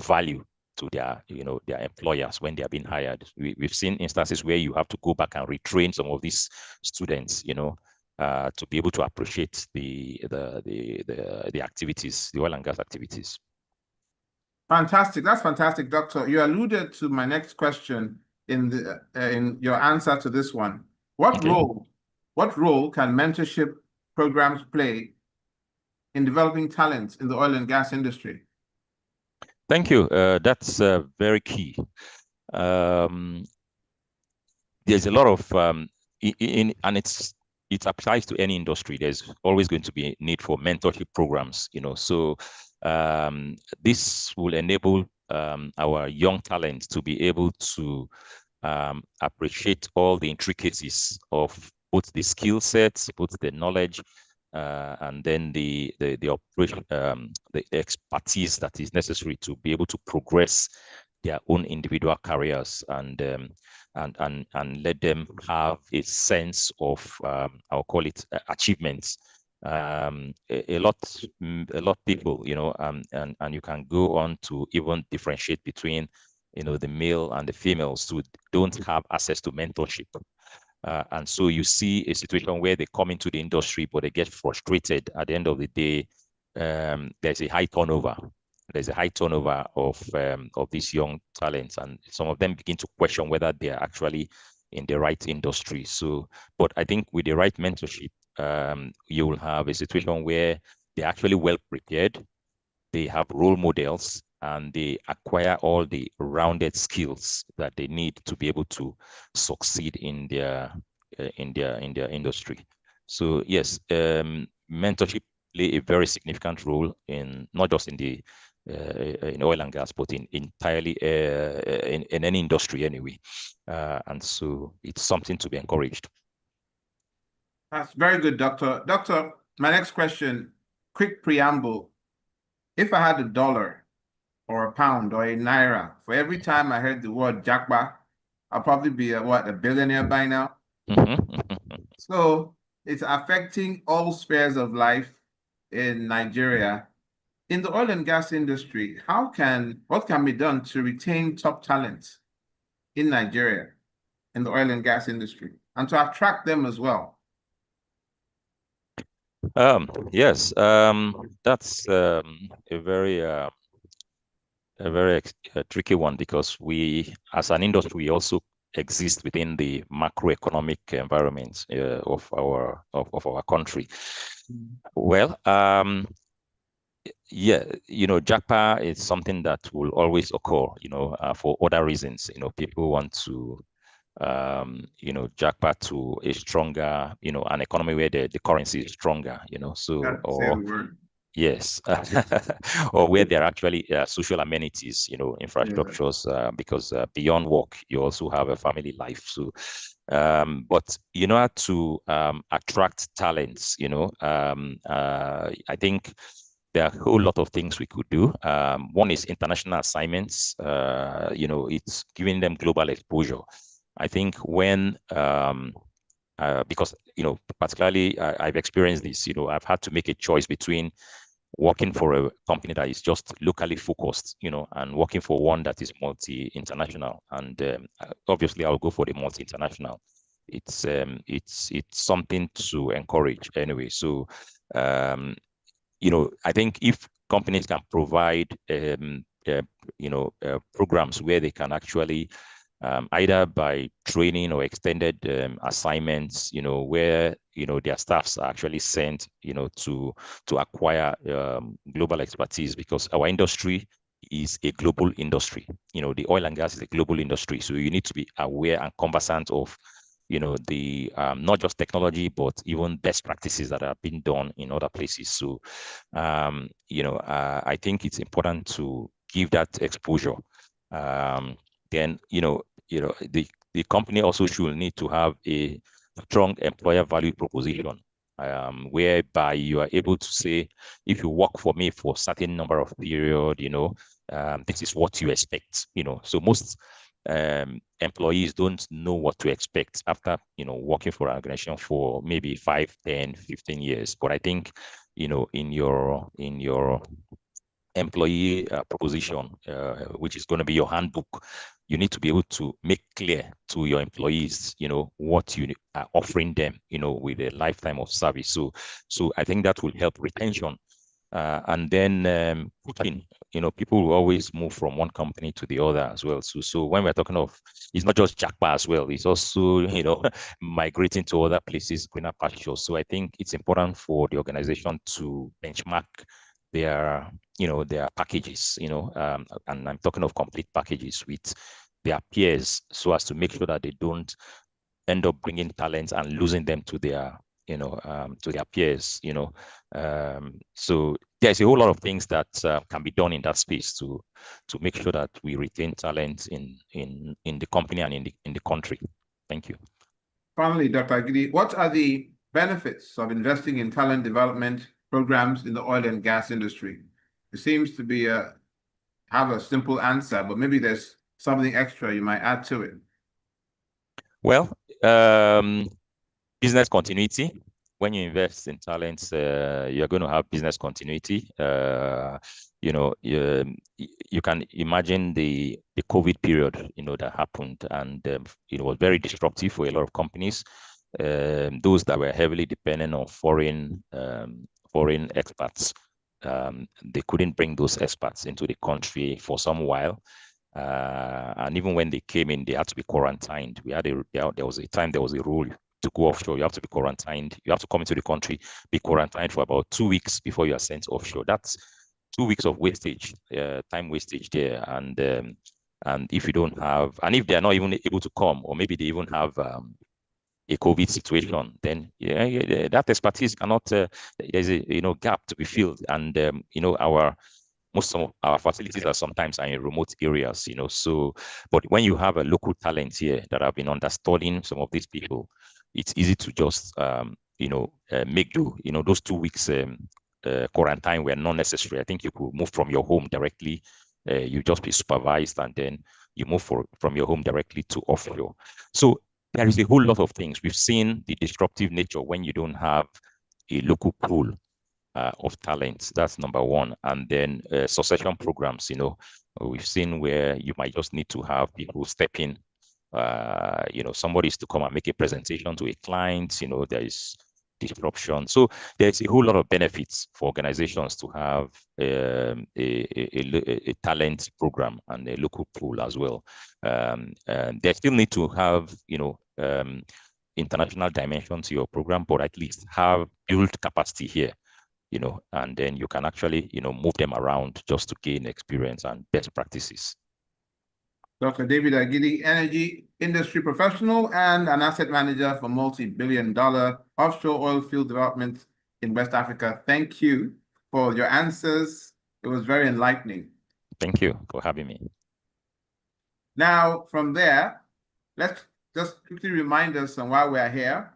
value to their employers when they are being hired. We've seen instances where you have to go back and retrain some of these students, to be able to appreciate the activities, the oil and gas activities. Fantastic. That's fantastic, Doctor. You alluded to my next question in your answer to this one. What role can mentorship programs play in developing talent in the oil and gas industry? Thank you. That's very key. There's a lot of and it applies to any industry. There's always going to be a need for mentorship programs. So this will enable our young talents to be able to appreciate all the intricacies of both the skill sets, both the knowledge, and then the operation, the expertise that is necessary to be able to progress their own individual careers, and let them have a sense of I'll call it achievements. A lot of people, and you can go on to even differentiate between the male and the females who don't have access to mentorship. And so you see a situation where they come into the industry, but they get frustrated at the end of the day. There's a high turnover. There's a high turnover of these young talents, and some of them begin to question whether they are actually in the right industry. So, but I think with the right mentorship, you will have a situation where they're actually well prepared. They have role models, and they acquire all the rounded skills that they need to be able to succeed in their industry. So yes, mentorship play a very significant role in not just in the in oil and gas, but in entirely in any industry anyway. And so it's something to be encouraged. That's very good, Doctor. Doctor, my next question, quick preamble. If I had $1 or a pound or a naira for every time I heard the word Jakba, I'll probably be a billionaire by now. So it's affecting all spheres of life in Nigeria. In the oil and gas industry, what can be done to retain top talent in Nigeria in the oil and gas industry and to attract them as well? Yes, that's a very tricky one, because we, as an industry, also exist within the macroeconomic environment of our country. Well, yeah, JAPA is something that will always occur, for other reasons. People want to, JAPA to a stronger, an economy where the currency is stronger, so, yes, or where there are actually social amenities, infrastructures, because beyond work, you also have a family life. So, but in order to attract talents, I think there are a whole lot of things we could do. One is international assignments. It's giving them global exposure. I think when because particularly I've experienced this. I've had to make a choice between working for a company that is just locally focused, and working for one that is multi-international. And obviously, I'll go for the multi-international. It's something to encourage anyway. So, I think if companies can provide, programs where they can actually either by training or extended assignments, where their staffs are actually sent, to acquire global expertise, because our industry is a global industry. The oil and gas is a global industry, so you need to be aware and conversant of the not just technology, but even best practices that are being done in other places. So I think it's important to give that exposure. Then the company also should need to have a strong employer value proposition, whereby you are able to say, if you work for me for a certain number of period, this is what you expect. So most employees don't know what to expect after working for an organization for maybe 5, 10, 15 years. But I think in your employee proposition, which is going to be your handbook, you need to be able to make clear to your employees, what you are offering them, with a lifetime of service. So I think that will help retention. And then cooking, people will always move from one company to the other as well. So when we're talking of, it's not just Jackpot as well, it's also, migrating to other places, greener pastures. So I think it's important for the organization to benchmark their packages, and I'm talking of complete packages with their peers, so as to make sure that they don't end up bringing talents and losing them to their to their peers. So there's a whole lot of things that can be done in that space to make sure that we retain talent in the company and in the country. Thank you. Finally, Dr. Agidi, what are the benefits of investing in talent development programs in the oil and gas industry? It seems to be have a simple answer, but maybe there's something extra you might add to it. Well, business continuity. When you invest in talents, you're going to have business continuity. You can imagine the COVID period, that happened, and it was very disruptive for a lot of companies. Those that were heavily dependent on foreign experts, they couldn't bring those experts into the country for some while. And even when they came in, they had to be quarantined. There was a rule to go offshore. You have to be quarantined. You have to come into the country, be quarantined for about 2 weeks before you are sent offshore. That's 2 weeks of wastage, time wastage there. And if you don't have, and if they're not even able to come, or maybe they even have a COVID situation, then that expertise cannot. There's a gap to be filled, and most of our facilities are sometimes in remote areas, so, but when you have a local talent here that have been understudying some of these people, it's easy to just, make do. Those 2 weeks quarantine were not necessary. I think you could move from your home directly. You just be supervised, and then you move from your home directly to offshore. So there is a whole lot of things. We've seen the disruptive nature when you don't have a local pool of talents. That's number one. And then succession programs, we've seen where you might just need to have people step in. Somebody's to come and make a presentation to a client. There is disruption. So there's a whole lot of benefits for organizations to have a talent program and a local pool as well. They still need to have, international dimension to your program, but at least have built capacity here. And then you can actually, move them around just to gain experience and best practices. Dr. David Agidi, energy industry professional and an asset manager for multi-billion-dollar offshore oil field development in West Africa. Thank you for your answers. It was very enlightening. Thank you for having me. Now, from there, let's just quickly remind us on why we are here.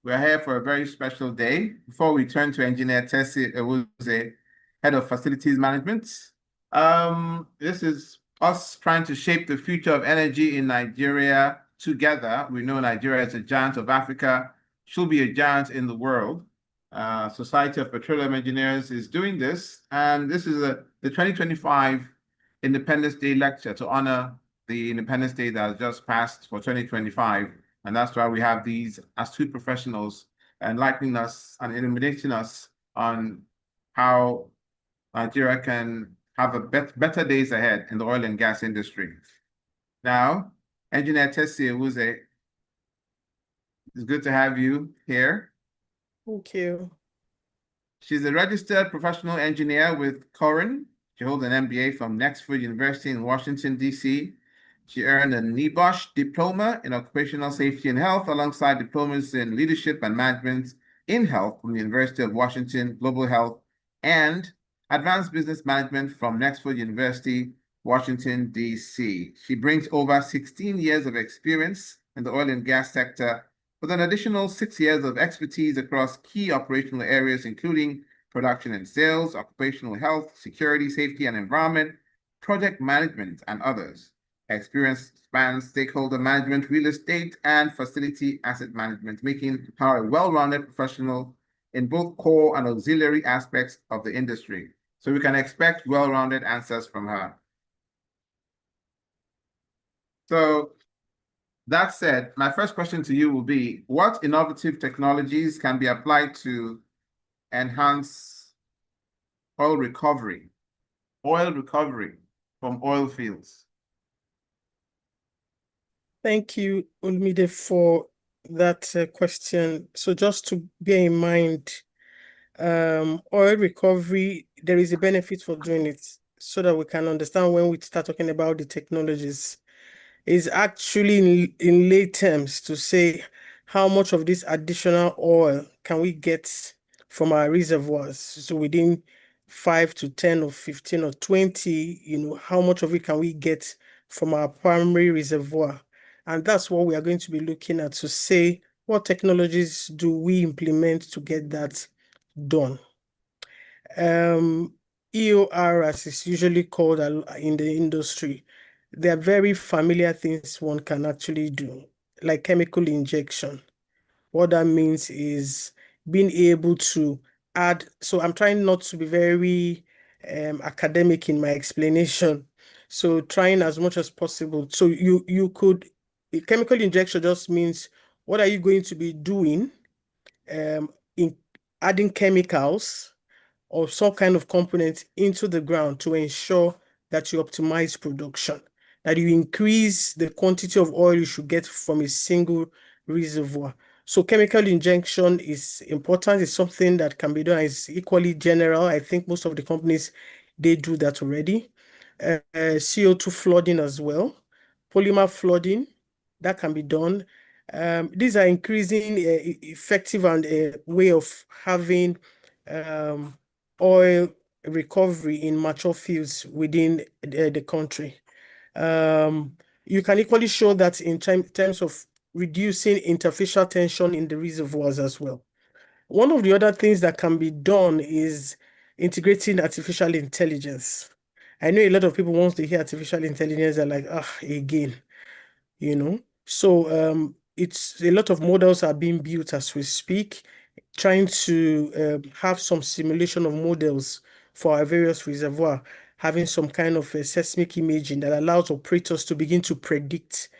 We are here for a very special day. Before we turn to Engineer Spe Abuja, Head of Facilities Management, this is us trying to shape the future of energy in Nigeria together. We know Nigeria is a giant of Africa, should be a giant in the world. Society of Petroleum Engineers is doing this, and this is the 2025 Independence Day lecture to honor the Independence Day that has just passed for 2025, and that's why we have these astute professionals enlightening us and illuminating us on how Nigeria can have a better days ahead in the oil and gas industry. Now, Engineer Tessie Ewuze, it's good to have you here. Thank you. She's a registered professional engineer with Corin. She holds an MBA from Nexford University in Washington, D.C. She earned a NEBOSH diploma in occupational safety and health alongside diplomas in leadership and management in health from the University of Washington, Global Health, and advanced business management from Nexford University, Washington, D.C. She brings over 16 years of experience in the oil and gas sector with an additional 6 years of expertise across key operational areas, including production and sales, occupational health, security, safety and environment, project management, and others. Her experience spans stakeholder management, real estate, and facility asset management, making her a well-rounded professional in both core and auxiliary aspects of the industry. So we can expect well-rounded answers from her. So that said, my first question to you will be, what innovative technologies can be applied to enhance oil recovery from oil fields? Thank you, Olumide, for that question. So just to bear in mind, oil recovery, there is a benefit for doing it so that we can understand when we start talking about the technologies. Is actually in lay terms to say how much of this additional oil can we get from our reservoirs. So within 5 to 10 or 15 or 20, how much of it can we get from our primary reservoir? And that's what we are going to be looking at to say what technologies do we implement to get that done. EOR, as it's usually called in the industry, there are very familiar things one can actually do, like chemical injection. What that means is being able to add, so I'm trying not to be very academic in my explanation. So trying as much as possible. So you could, chemical injection just means what are you going to be doing in adding chemicals or some kind of component into the ground to ensure that you optimize production, that you increase the quantity of oil you should get from a single reservoir. So chemical injection is important. It's something that can be done. It's equally general. I think most of the companies, they do that already. CO2 flooding as well. Polymer flooding, that can be done. These are increasing effective and a way of having oil recovery in mature fields within the country. You can equally show that in terms of reducing interfacial tension in the reservoirs as well. One of the other things that can be done is integrating artificial intelligence. I know a lot of people want to hear artificial intelligence, they're like, again, So it's a lot of models are being built as we speak, trying to have some simulation of models for our various reservoir, having some kind of a seismic imaging that allows operators to begin to predict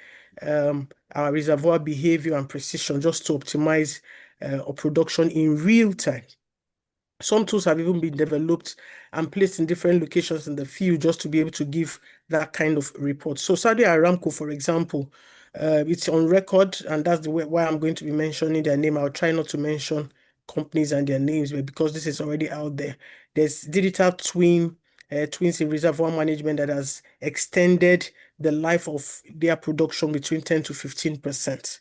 our reservoir behavior and precision just to optimize our production in real time. Some tools have even been developed and placed in different locations in the field just to be able to give that kind of report. So Saudi Aramco, for example, it's on record, and that's the way why I'm going to be mentioning their name. I'll try not to mention companies and their names, but because this is already out there. There's digital twins in reservoir management that has extended the life of their production between 10 to 15%.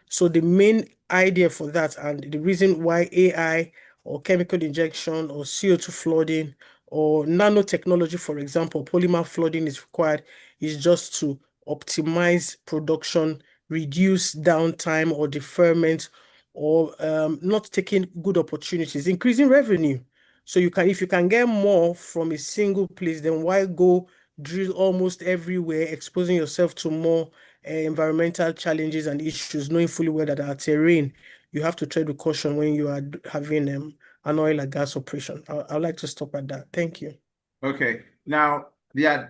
So the main idea for that and the reason why AI or chemical injection or CO2 flooding or nanotechnology, for example, polymer flooding is required is just to optimize production, reduce downtime or deferment, or not taking good opportunities, increasing revenue. So if you can get more from a single place, then why go drill almost everywhere, exposing yourself to more environmental challenges and issues, knowing fully well that our terrain, you have to tread with caution when you are having an oil and gas operation. I'd like to stop at that. Thank you. Okay. Now,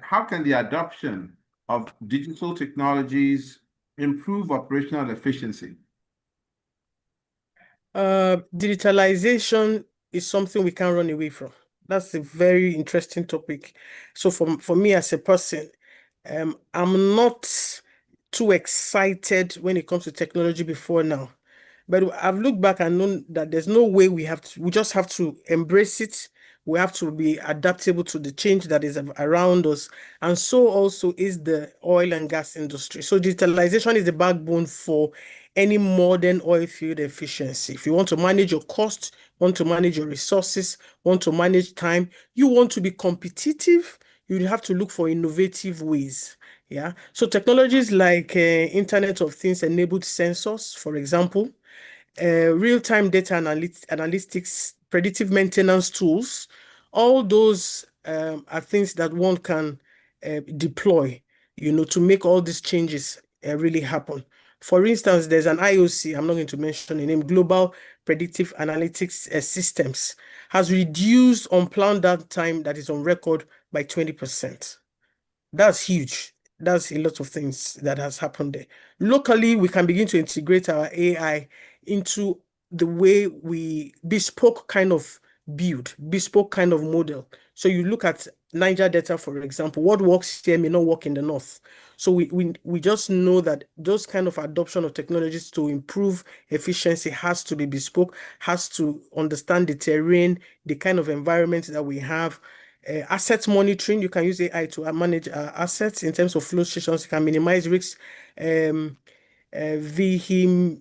how can the adoption of digital technologies improve operational efficiency? Digitalization is something we can't run away from. That's a very interesting topic. So for me as a person, I'm not too excited when it comes to technology before now. But I've looked back and known that there's no way we just have to embrace it. We have to be adaptable to the change that is around us. And so also is the oil and gas industry. So digitalization is the backbone for any modern oil field efficiency. If you want to manage your cost, want to manage your resources, want to manage time, you want to be competitive, you have to look for innovative ways. Yeah. So technologies like Internet of Things enabled sensors, for example, real-time data analytics, predictive maintenance tools, all those are things that one can deploy, to make all these changes really happen. For instance, there's an IOC, I'm not going to mention the name, Global Predictive Analytics Systems, has reduced unplanned downtime that is on record by 20%. That's huge. That's a lot of things that has happened there. Locally, we can begin to integrate our AI into the way we bespoke kind of build, bespoke kind of model. So you look at Niger Delta, for example, what works here may not work in the north. So we just know that those kind of adoption of technologies to improve efficiency has to be bespoke, has to understand the terrain, the kind of environment that we have. Asset monitoring, you can use AI to manage assets in terms of flow stations. You can minimize risks. Vihimiga,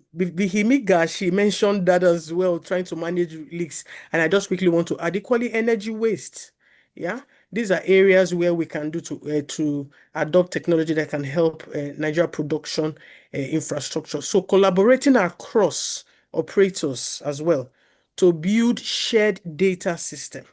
she mentioned that as well, trying to manage leaks. And I just quickly want to add equally energy waste. Yeah, these are areas where we can do to adopt technology that can help Nigeria production infrastructure. So collaborating across operators as well to build shared data system.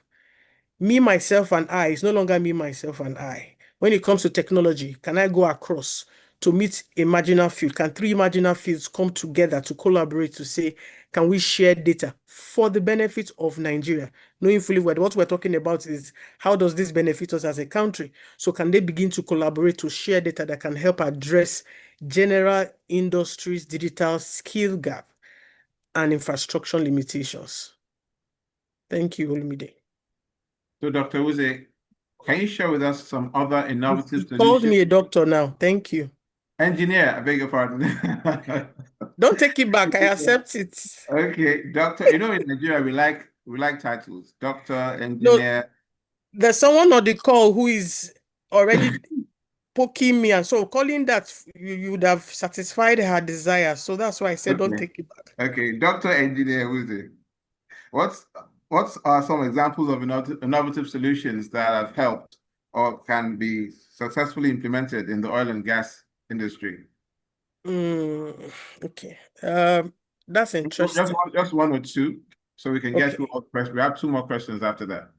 Me, myself, and I, it's no longer me, myself, and I. When it comes to technology, can I go across to meet a marginal field? Can three marginal fields come together to collaborate to say, can we share data for the benefit of Nigeria? Knowing fully well what we're talking about is how does this benefit us as a country? So can they begin to collaborate to share data that can help address general industries, digital skill gap, and infrastructure limitations? Thank you, Olumide. So, Dr. Uze, can you share with us some other innovative You called solutions? me a doctor now. Thank you. Engineer, I beg your pardon. Don't take it back. I accept it. Okay, doctor. In Nigeria we like titles. Doctor, No, engineer. there's someone on the call who is already poking me, and so calling that you would have satisfied her desire. So that's why I said don't Okay. take it back. Okay, Doctor Engineer Uze. What are some examples of innovative solutions that have helped or can be successfully implemented in the oil and gas industry? Okay. That's interesting. Just one or two, so we can get Okay. through all the questions. We have two more questions after that.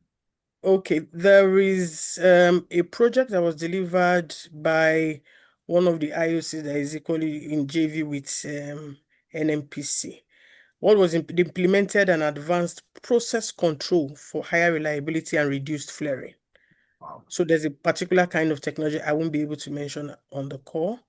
Okay. There is a project that was delivered by one of the IOCs that is equally in JV with NNPC. What was implemented an advanced process control for higher reliability and reduced flaring. Wow. So there's a particular kind of technology I won't be able to mention on the call,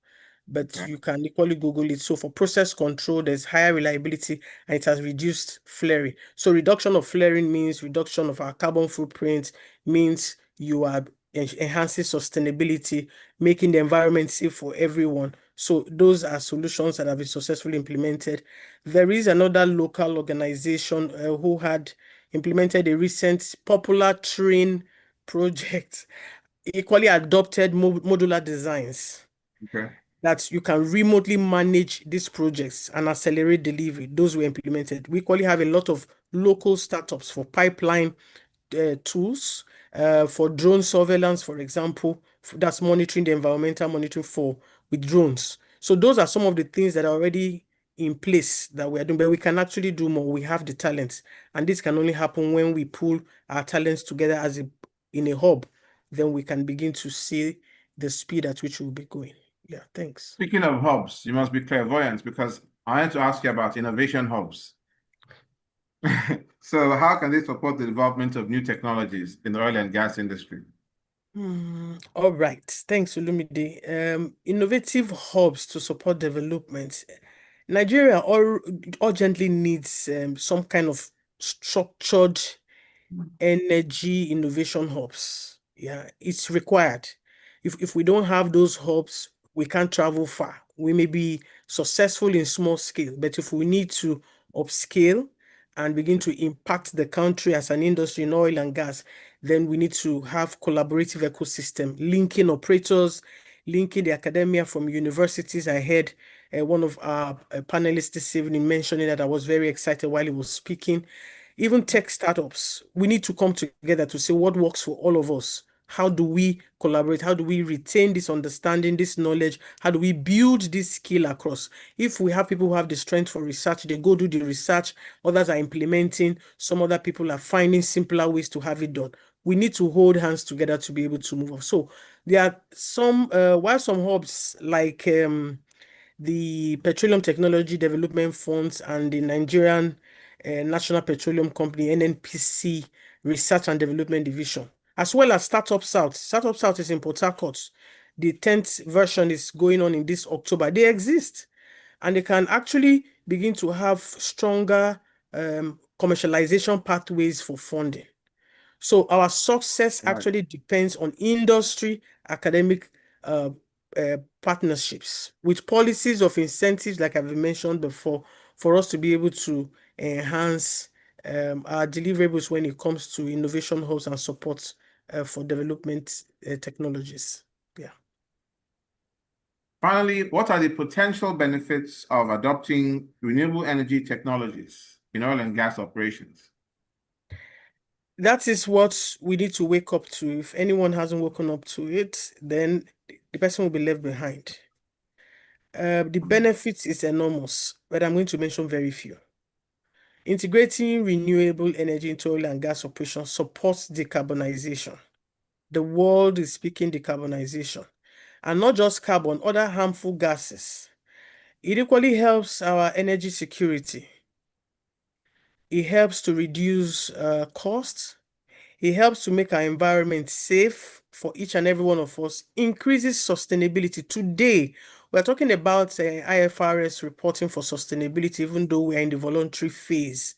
but you can equally Google it. So for process control, there's higher reliability and it has reduced flaring. So reduction of flaring means reduction of our carbon footprint, means you are enhancing sustainability, making the environment safe for everyone. So those are solutions that have been successfully implemented. There is another local organization who had implemented a recent popular train project, equally adopted modular designs. Okay. That you can remotely manage these projects and accelerate delivery. Those were implemented. We equally have a lot of local startups for pipeline tools, for drone surveillance, for example, that's monitoring the environmental monitoring with drones. So those are some of the things that are already in place that we are doing, but we can actually do more. We have the talents, and this can only happen when we pull our talents together in a hub. Then we can begin to see the speed at which we'll be going. Yeah, thanks. Speaking of hubs, you must be clairvoyant because I wanted to ask you about innovation hubs. So how can they support the development of new technologies in the oil and gas industry? All right. Thanks, Olumide. Innovative hubs to support development. Nigeria urgently needs some kind of structured energy innovation hubs. Yeah, it's required. If we don't have those hubs, we can't travel far. We may be successful in small scale, but if we need to upscale and begin to impact the country as an industry in oil and gas, then we need to have collaborative ecosystem, linking operators, linking the academia from universities. I heard one of our panelists this evening mentioning that. I was very excited while he was speaking. Even tech startups, we need to come together to say what works for all of us. How do we collaborate? How do we retain this understanding, this knowledge? How do we build this skill across? If we have people who have the strength for research, they go do the research, others are implementing, some other people are finding simpler ways to have it done. We need to hold hands together to be able to move on. So there are some, while some hubs like the Petroleum Technology Development Funds and the Nigerian National Petroleum Company, NNPC, Research and Development Division, as well as Startup South. Startup South is in Port Harcourt. The 10th version is going on in this October. They exist, and they can actually begin to have stronger commercialization pathways for funding. So our success actually depends on industry, academic partnerships with policies of incentives, like I've mentioned before, for us to be able to enhance our deliverables when it comes to innovation hubs and support for development technologies. Yeah. Finally, what are the potential benefits of adopting renewable energy technologies in oil and gas operations? That is what we need to wake up to. If anyone hasn't woken up to it, then the person will be left behind. The benefits is enormous, but I'm going to mention very few. Integrating renewable energy into oil and gas operations supports decarbonization. The world is speaking decarbonization, and not just carbon, other harmful gases. It equally helps our energy security. It helps to reduce costs. It helps to make our environment safe for each and every one of us, increases sustainability. Today, we're talking about IFRS reporting for sustainability, even though we're in the voluntary phase.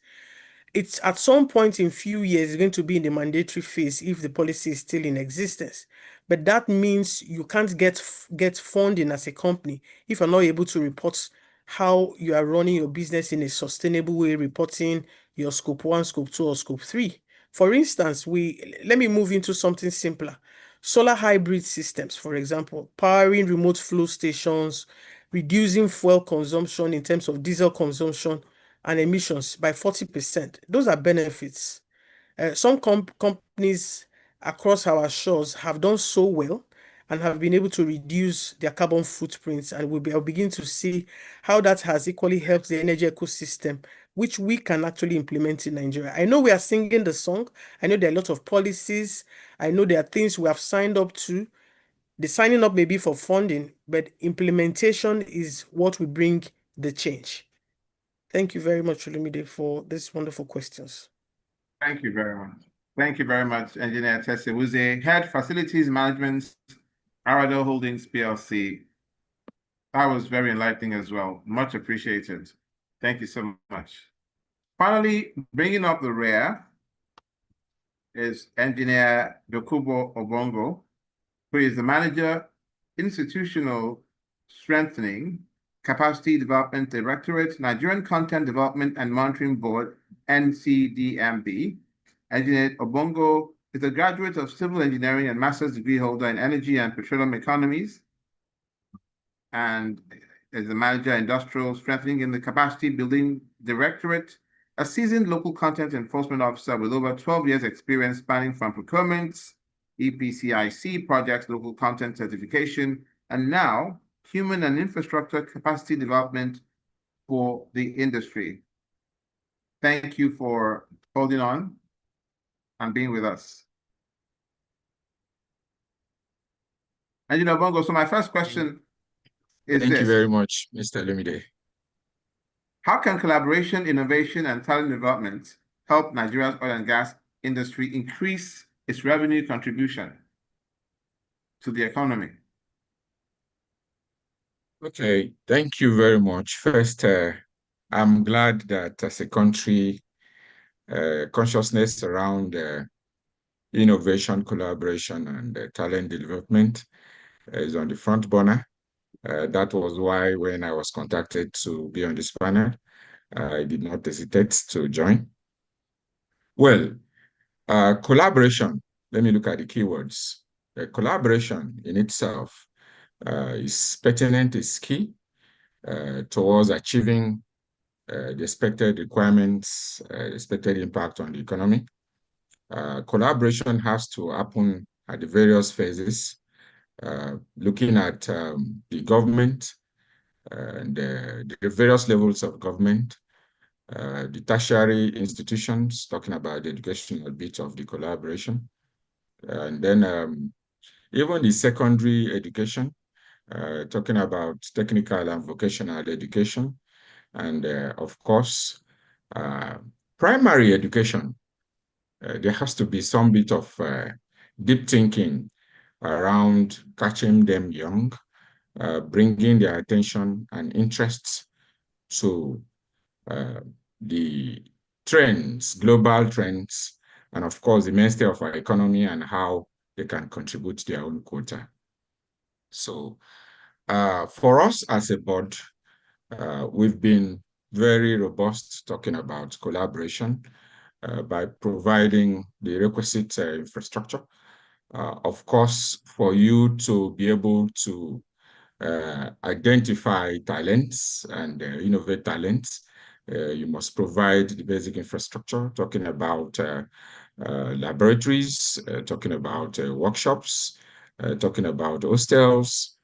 It's at some point in few years going to be in the mandatory phase if the policy is still in existence. But that means you can't get funding as a company if you're not able to report how you are running your business in a sustainable way, reporting your scope 1, scope 2, or scope 3. For instance, let me move into something simpler. Solar hybrid systems, for example, powering remote flow stations, reducing fuel consumption in terms of diesel consumption and emissions by 40%. Those are benefits. Some companies across our shores have done so well and have been able to reduce their carbon footprints, and we'll begin to see how that has equally helped the energy ecosystem, which we can actually implement in Nigeria. I know we are singing the song. I know there are a lot of policies. I know there are things we have signed up to. The signing up may be for funding, but implementation is what will bring the change. Thank you very much, Olumide, for these wonderful questions. Thank you very much. Thank you very much, Engineer Tese Wuze, Head Facilities Management, Aradel Holdings PLC. That was very enlightening as well. Much appreciated. Thank you so much. Finally, bringing up the rear is Engineer Dokubo Obongo, who is the Manager, Institutional Strengthening, Capacity Development Directorate, Nigerian Content Development and Monitoring Board, NCDMB. Engineer Obongo is a graduate of Civil Engineering and Master's degree holder in Energy and Petroleum Economies, and is the Manager, Industrial Strengthening in the Capacity Building Directorate, a seasoned local content enforcement officer with over 12 years experience spanning from procurements, EPCIC projects, local content certification, and now human and infrastructure capacity development for the industry. Thank you for holding on and being with us. And Bongo, so my first question is Thank this. you very much, Mr. Olumide. How can collaboration, innovation, and talent development help Nigeria's oil and gas industry increase its revenue contribution to the economy? Okay, thank you very much. First, I'm glad that as a country, consciousness around innovation, collaboration, and talent development is on the front burner. That was why when I was contacted to be on this panel, I did not hesitate to join. Well, collaboration, let me look at the keywords. Collaboration in itself is pertinent, is key towards achieving the expected requirements, expected impact on the economy. Collaboration has to happen at the various phases, looking at the government and the various levels of government, the tertiary institutions, talking about the educational bit of the collaboration, and then even the secondary education, talking about technical and vocational education, and of course, primary education. There has to be some bit of deep thinking around catching them young, bringing their attention and interests to the trends, global trends, and of course, the mainstay of our economy and how they can contribute their own quota. So for us as a board, we've been very robust talking about collaboration by providing the requisite infrastructure. Of course, for you to be able to identify talents and innovate talents, you must provide the basic infrastructure, talking about laboratories, talking about workshops, talking about hostels,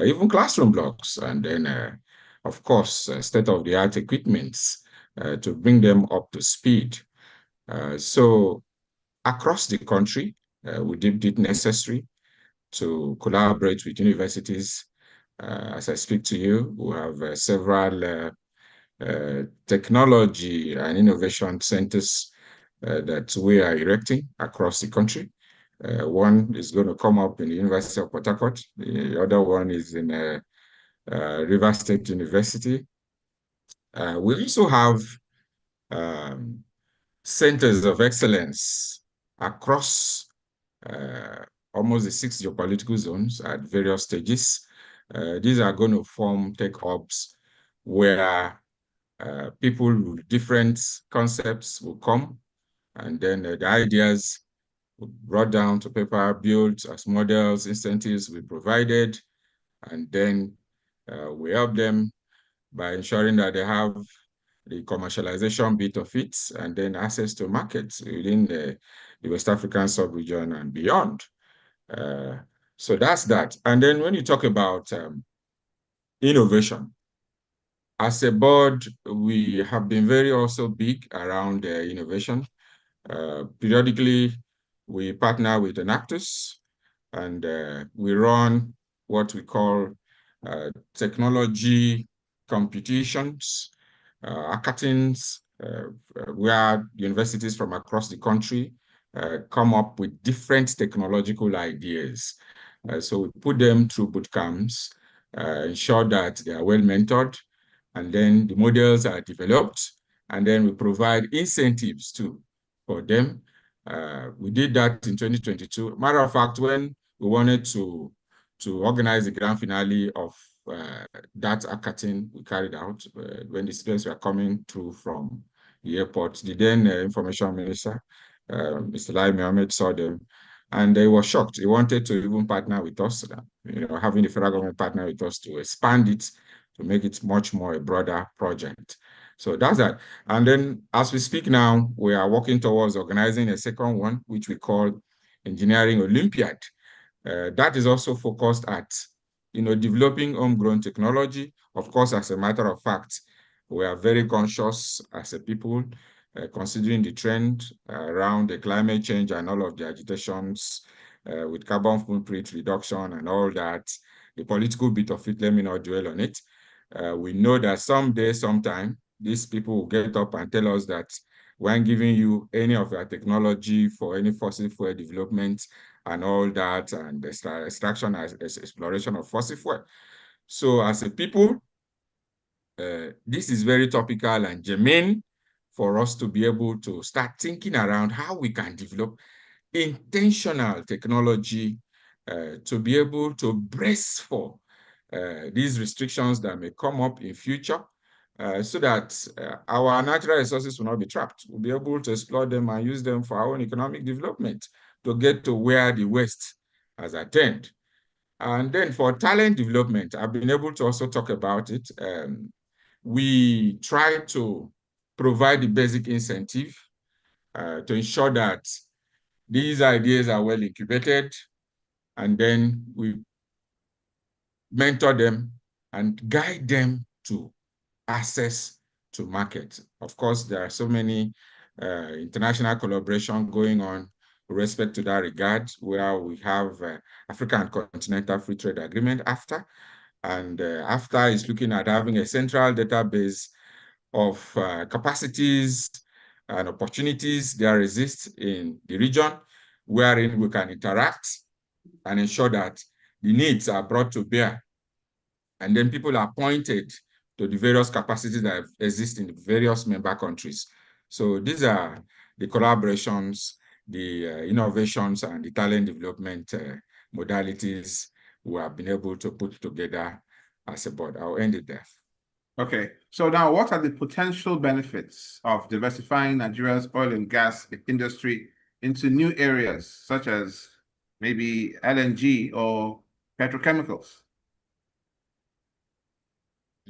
even classroom blocks, and then, of course, state-of-the-art equipments to bring them up to speed. So across the country, we deemed it necessary to collaborate with universities. As I speak to you, we have several technology and innovation centers that we are erecting across the country. One is going to come up in the University of Port Harcourt. The other one is in River State University. We also have centers of excellence across almost the 6 geopolitical zones at various stages. These are going to form tech hubs where people with different concepts will come, and then the ideas brought down to paper, built as models, incentives we provided, and then we help them by ensuring that they have the commercialization bit of it, and then access to markets within the West African sub-region and beyond. So that's that. And then when you talk about innovation, as a board, we have been very also big around innovation. Periodically, we partner with actors, and we run what we call technology competitions, hackathons, where universities from across the country come up with different technological ideas. So we put them through boot camps, ensure that they are well mentored, and then the models are developed, and then we provide incentives too for them. We did that in 2022. Matter of fact, when we wanted to organize the grand finale of that hackathon we carried out, when the students were coming through from the airport, the then information minister, Mr. Lai Mohammed, saw them, and they were shocked. He wanted to even partner with us, having the federal government partner with us to expand it, to make it much more a broader project. So that's that. And then as we speak now, we are working towards organizing a second one, which we call Engineering Olympiad. That is also focused at, developing homegrown technology. Of course, as a matter of fact, we are very conscious as a people, considering the trend around the climate change and all of the agitations with carbon footprint reduction and all that. The political bit of it, let me not dwell on it. We know that someday, sometime, these people will get up and tell us that when giving you any of your technology for any fossil fuel development and all that, and extraction and exploration of fossil fuel. So as a people, this is very topical and germane for us to be able to start thinking around how we can develop intentional technology to be able to brace for these restrictions that may come up in future, so that our natural resources will not be trapped. We'll be able to explore them and use them for our own economic development to get to where the West has attained. And then for talent development, I've been able to also talk about it. We try to provide the basic incentive to ensure that these ideas are well incubated, and then we mentor them and guide them to access to market. Of course, there are so many international collaboration going on with respect to that regard, where we have African Continental Free Trade Agreement, AFTA, and AFTA is looking at having a central database of capacities and opportunities that exist in the region, wherein we can interact and ensure that the needs are brought to bear. And then people are pointed to the various capacities that exist in the various member countries. So these are the collaborations, the innovations, and the talent development modalities we have been able to put together as a board. I'll end it there. Okay, so now what are the potential benefits of diversifying Nigeria's oil and gas industry into new areas, such as maybe LNG or petrochemicals?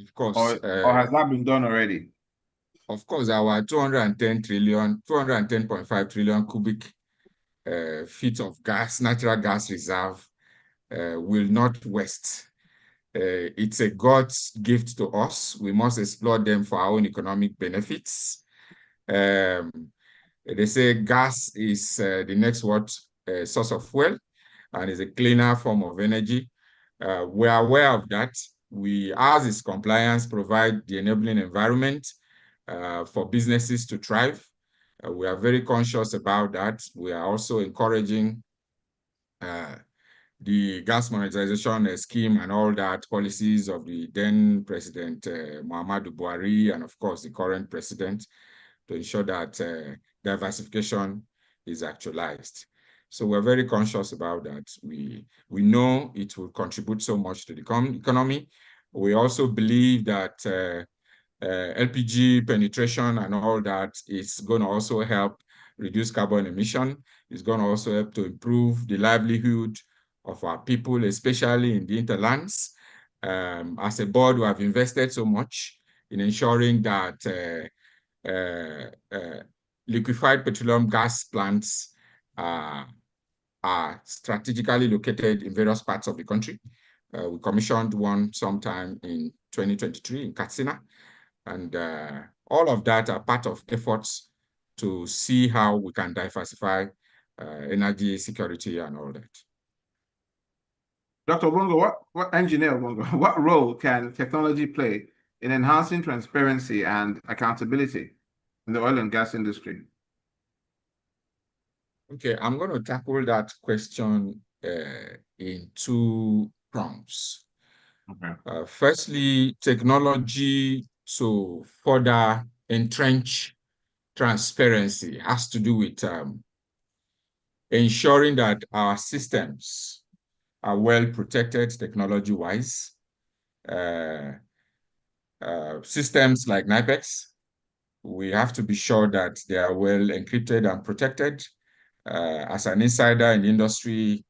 Of course. Or has that been done already? Of course, our 210.5 trillion cubic feet of gas, natural gas reserve will not waste. It's a God's gift to us. We must explore them for our own economic benefits. They say gas is the next source of fuel, and is a cleaner form of energy. We are aware of that. We, as is compliance, provide the enabling environment for businesses to thrive. We are very conscious about that. We are also encouraging the gas monetization scheme and all that policies of the then President Muhammadu Buhari, and of course the current president, to ensure that diversification is actualized. So we're very conscious about that. We know it will contribute so much to the economy. We also believe that LPG penetration and all that is going to also help reduce carbon emission. It's going to also help to improve the livelihood of our people, especially in the hinterlands. As a board, we have invested so much in ensuring that liquefied petroleum gas plants are strategically located in various parts of the country. We commissioned one sometime in 2023 in Katsina. And all of that are part of efforts to see how we can diversify energy security and all that. Dr. Bongo, Engineer Bongo, what role can technology play in enhancing transparency and accountability in the oil and gas industry? Okay, I'm going to tackle that question in two prongs. Okay. Firstly, technology to further entrench transparency has to do with ensuring that our systems are well protected technology-wise. Systems like NIPEX, we have to be sure that they are well encrypted and protected. As an insider in the industry,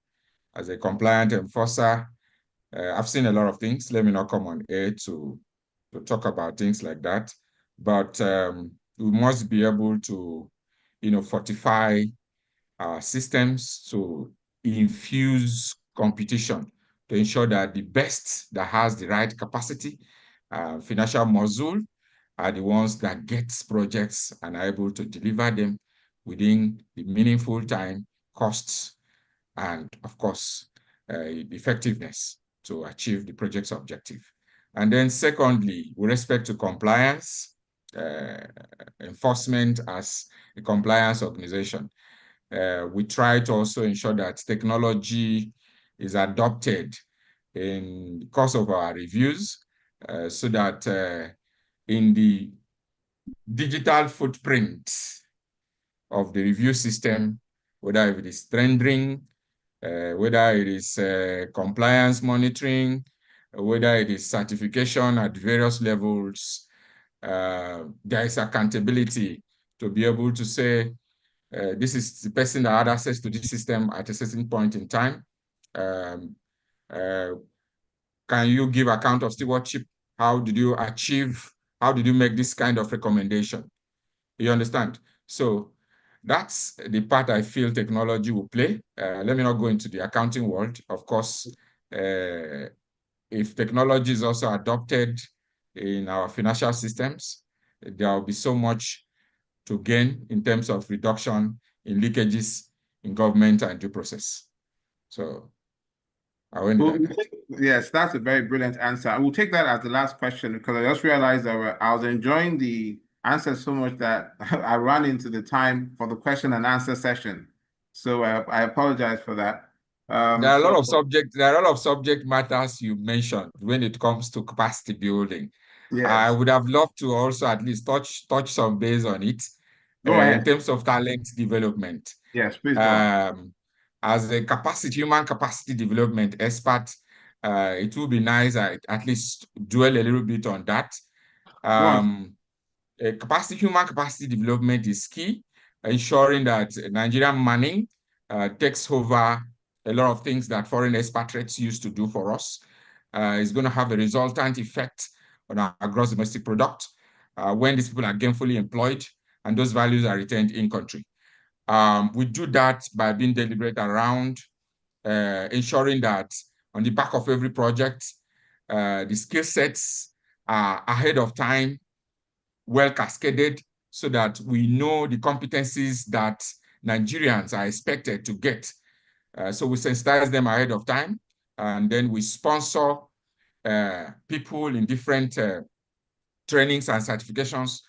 as a compliant enforcer, I've seen a lot of things. Let me not come on air to talk about things like that. But we must be able to, fortify our systems to infuse competition to ensure that the best that has the right capacity, financial muscle, are the ones that get projects and are able to deliver them within the meaningful time, costs, and of course, effectiveness to achieve the project's objective. And then secondly, with respect to compliance, enforcement as a compliance organization. We try to also ensure that technology is adopted in the course of our reviews, so that in the digital footprint of the review system, whether it is rendering, whether it is compliance monitoring, whether it is certification at various levels, there is accountability to be able to say, this is the person that had access to this system at a certain point in time. Can you give account of stewardship? How did you make this kind of recommendation? You understand? So that's the part I feel technology will play. Let me not go into the accounting world. Of course, if technology is also adopted in our financial systems, there will be so much to gain in terms of reduction in leakages in government and due process. So I went yes, that's a very brilliant answer. I will take that as the last question because I just realized that I was enjoying the answer so much that I ran into the time for the question and answer session. So I apologize for that. There are a lot of subject matters you mentioned when it comes to capacity building. Yes. I would have loved to also at least touch some base on it. Go ahead. In terms of talent development. Yes, please go on. As a human capacity development expert, it would be nice at least dwell a little bit on that. Human capacity development is key, ensuring that Nigerian manning takes over a lot of things that foreign expatriates used to do for us. It's going to have a resultant effect on our gross domestic product when these people are gainfully employed and those values are retained in country. We do that by being deliberate around ensuring that on the back of every project, the skill sets are ahead of time, well cascaded, so that we know the competencies that Nigerians are expected to get. So we sensitize them ahead of time, and then we sponsor people in different trainings and certifications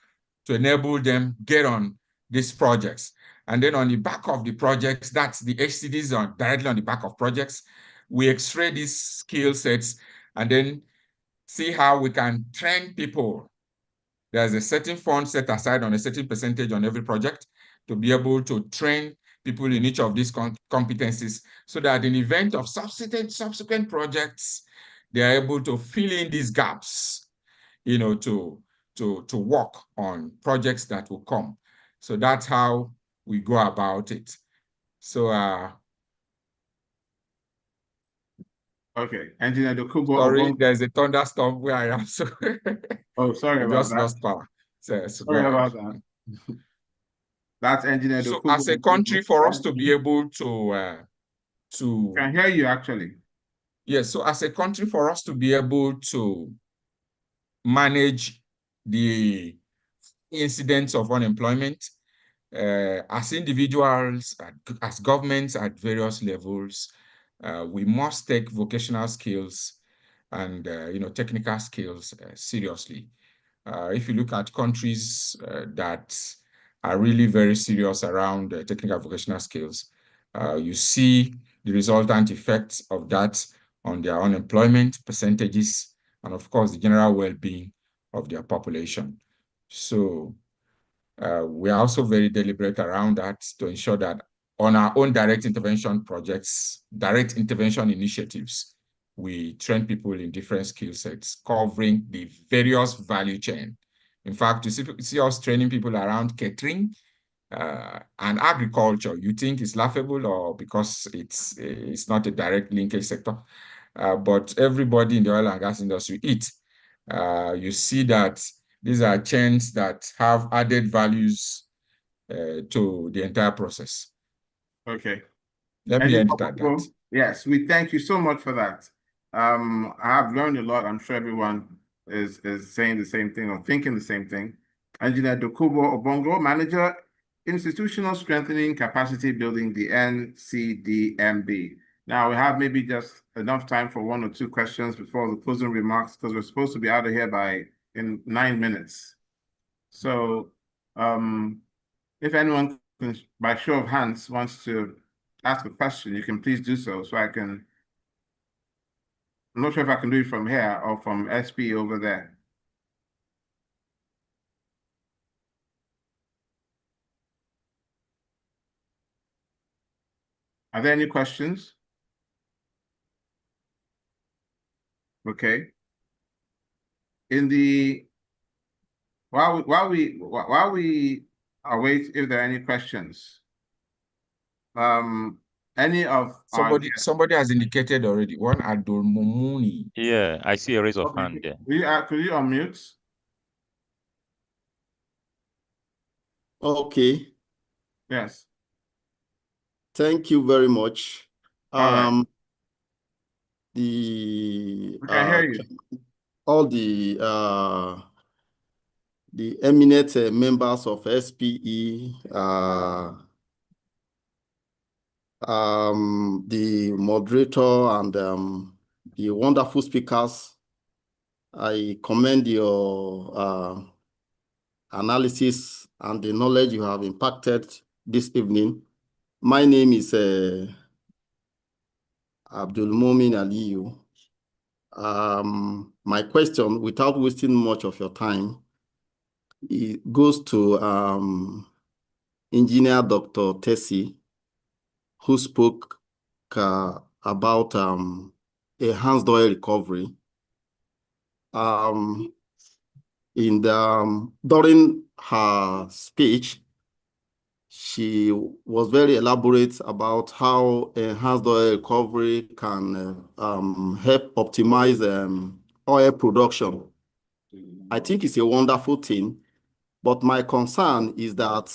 to enable them get on these projects. And then on the back of the projects, that's the HCDs on directly on the back of projects, we x-ray these skill sets and then see how we can train people. There's a certain fund set aside on a certain percentage on every project to be able to train people in each of these competencies so that in the event of subsequent projects, they are able to fill in these gaps, you know, to work on projects that will come. So that's how we go about it. So okay, Engineer Dokubo. Sorry, there's a thunderstorm where I am. So oh, sorry about just that. Lost power. So sorry about that. That's Engineer So Dokubo. as a country, for us to be able to I can hear you actually. Yes, so as a country, for us to be able to manage the incidents of unemployment, as individuals, as governments at various levels, we must take vocational skills and technical skills seriously. If you look at countries that are really very serious around technical vocational skills, you see the resultant effects of that on their unemployment percentages and, of course, the general well-being of their population. So we are also very deliberate around that to ensure that on our own direct intervention projects, direct intervention initiatives, we train people in different skill sets covering the various value chain. In fact, you see us training people around catering and agriculture. You think it's laughable or because it's not a direct linkage sector, but everybody in the oil and gas industry eats. You see that these are chains that have added values to the entire process. Okay. Let me end it at that. Yes, we thank you so much for that. I have learned a lot. I'm sure everyone is saying the same thing or thinking the same thing. Engineer Dokubo Obongo, Manager, Institutional Strengthening Capacity Building, the NCDMB. Now we have maybe just enough time for 1 or 2 questions before the closing remarks because we're supposed to be out of here in 9 minutes. So if anyone can, by show of hands, wants to ask a question, you can please do so. So I'm not sure if I can do it from here or from SP over there. Are there any questions? Okay. While we await if there are any questions, any of our somebody has indicated already. One Abdul Mumuni. Yeah, I see a raise of okay, hand there. could you unmute? Okay. Yes. Thank you very much. All right. The We can hear you. all the eminent members of SPE, the moderator and the wonderful speakers. I commend your analysis and the knowledge you have impacted this evening. My name is Abdul Momin Aliyu. My question, without wasting much of your time, it goes to Engineer Dr. Tessie, who spoke about enhanced oil recovery. During her speech, she was very elaborate about how enhanced oil recovery can help optimize oil production. I think it's a wonderful thing, but my concern is that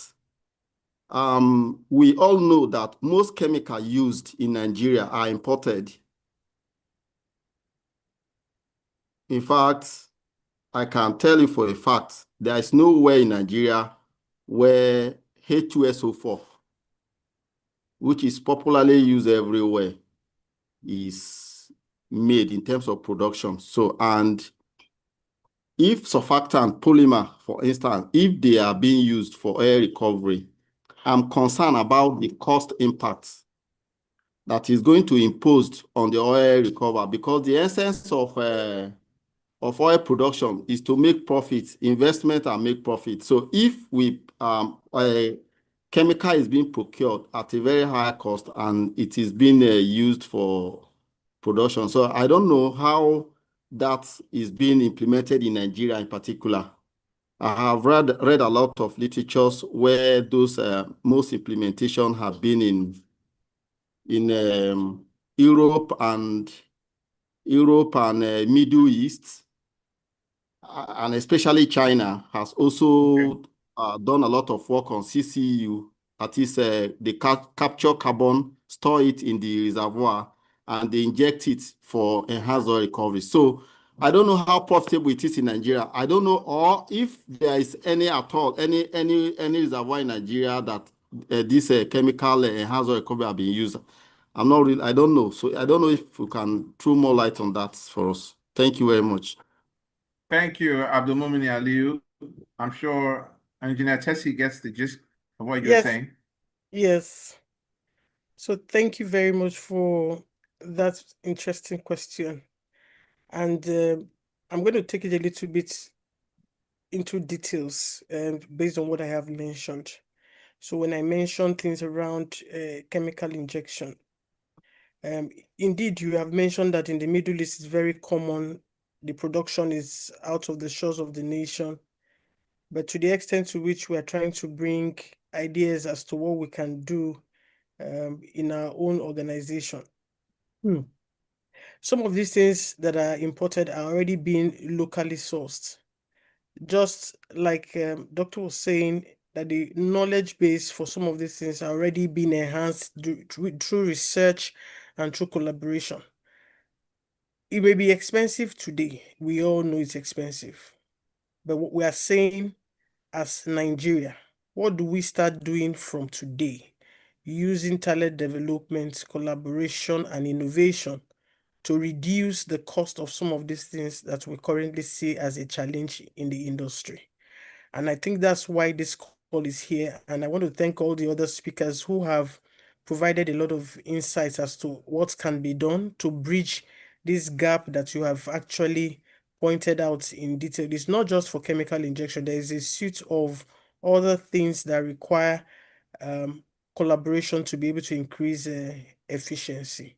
we all know that most chemicals used in Nigeria are imported. In fact, I can tell you for a fact, there is nowhere in Nigeria where H2SO4, which is popularly used everywhere, is made in terms of production. So, and if surfactant polymer, for instance, if they are being used for oil recovery, I'm concerned about the cost impact that is going to impose on the oil recovery, because the essence of oil production is to make profits, investment and make profit. So if a chemical is being procured at a very high cost and it is being used for production, so I don't know how that is being implemented in Nigeria in particular. I have read a lot of literatures where those most implementation have been in Europe and Middle East, and especially China has also done a lot of work on CCU. That is, they capture carbon, store it in the reservoir, and they inject it for enhanced oil recovery. So I don't know how profitable it is in Nigeria. I don't know, or if there is any at all, any reservoir in Nigeria that this chemical enhanced oil recovery have been used. I'm not really, I don't know. So I don't know if you can throw more light on that for us. Thank you very much. Thank you, Abdul Mumini Aliyu. I'm sure Engineer Tessie gets the gist of what you're saying. Yes. So thank you very much for that interesting question. And I'm going to take it a little bit into details based on what I have mentioned. So when I mention things around chemical injection, indeed, you have mentioned that in the Middle East, it's very common. The production is out of the shores of the nation. But to the extent to which we are trying to bring ideas as to what we can do in our own organization. Some of these things that are imported are already being locally sourced. Just like Doctor was saying, that the knowledge base for some of these things are already being enhanced through research and through collaboration. It may be expensive today. We all know it's expensive. But what we are saying as Nigeria, what do we start doing from today? Using talent development, collaboration, and innovation to reduce the cost of some of these things that we currently see as a challenge in the industry. And I think that's why this call is here. And I want to thank all the other speakers who have provided a lot of insights as to what can be done to bridge this gap that you have actually pointed out in detail. It's not just for chemical injection. There is a suite of other things that require collaboration to be able to increase efficiency.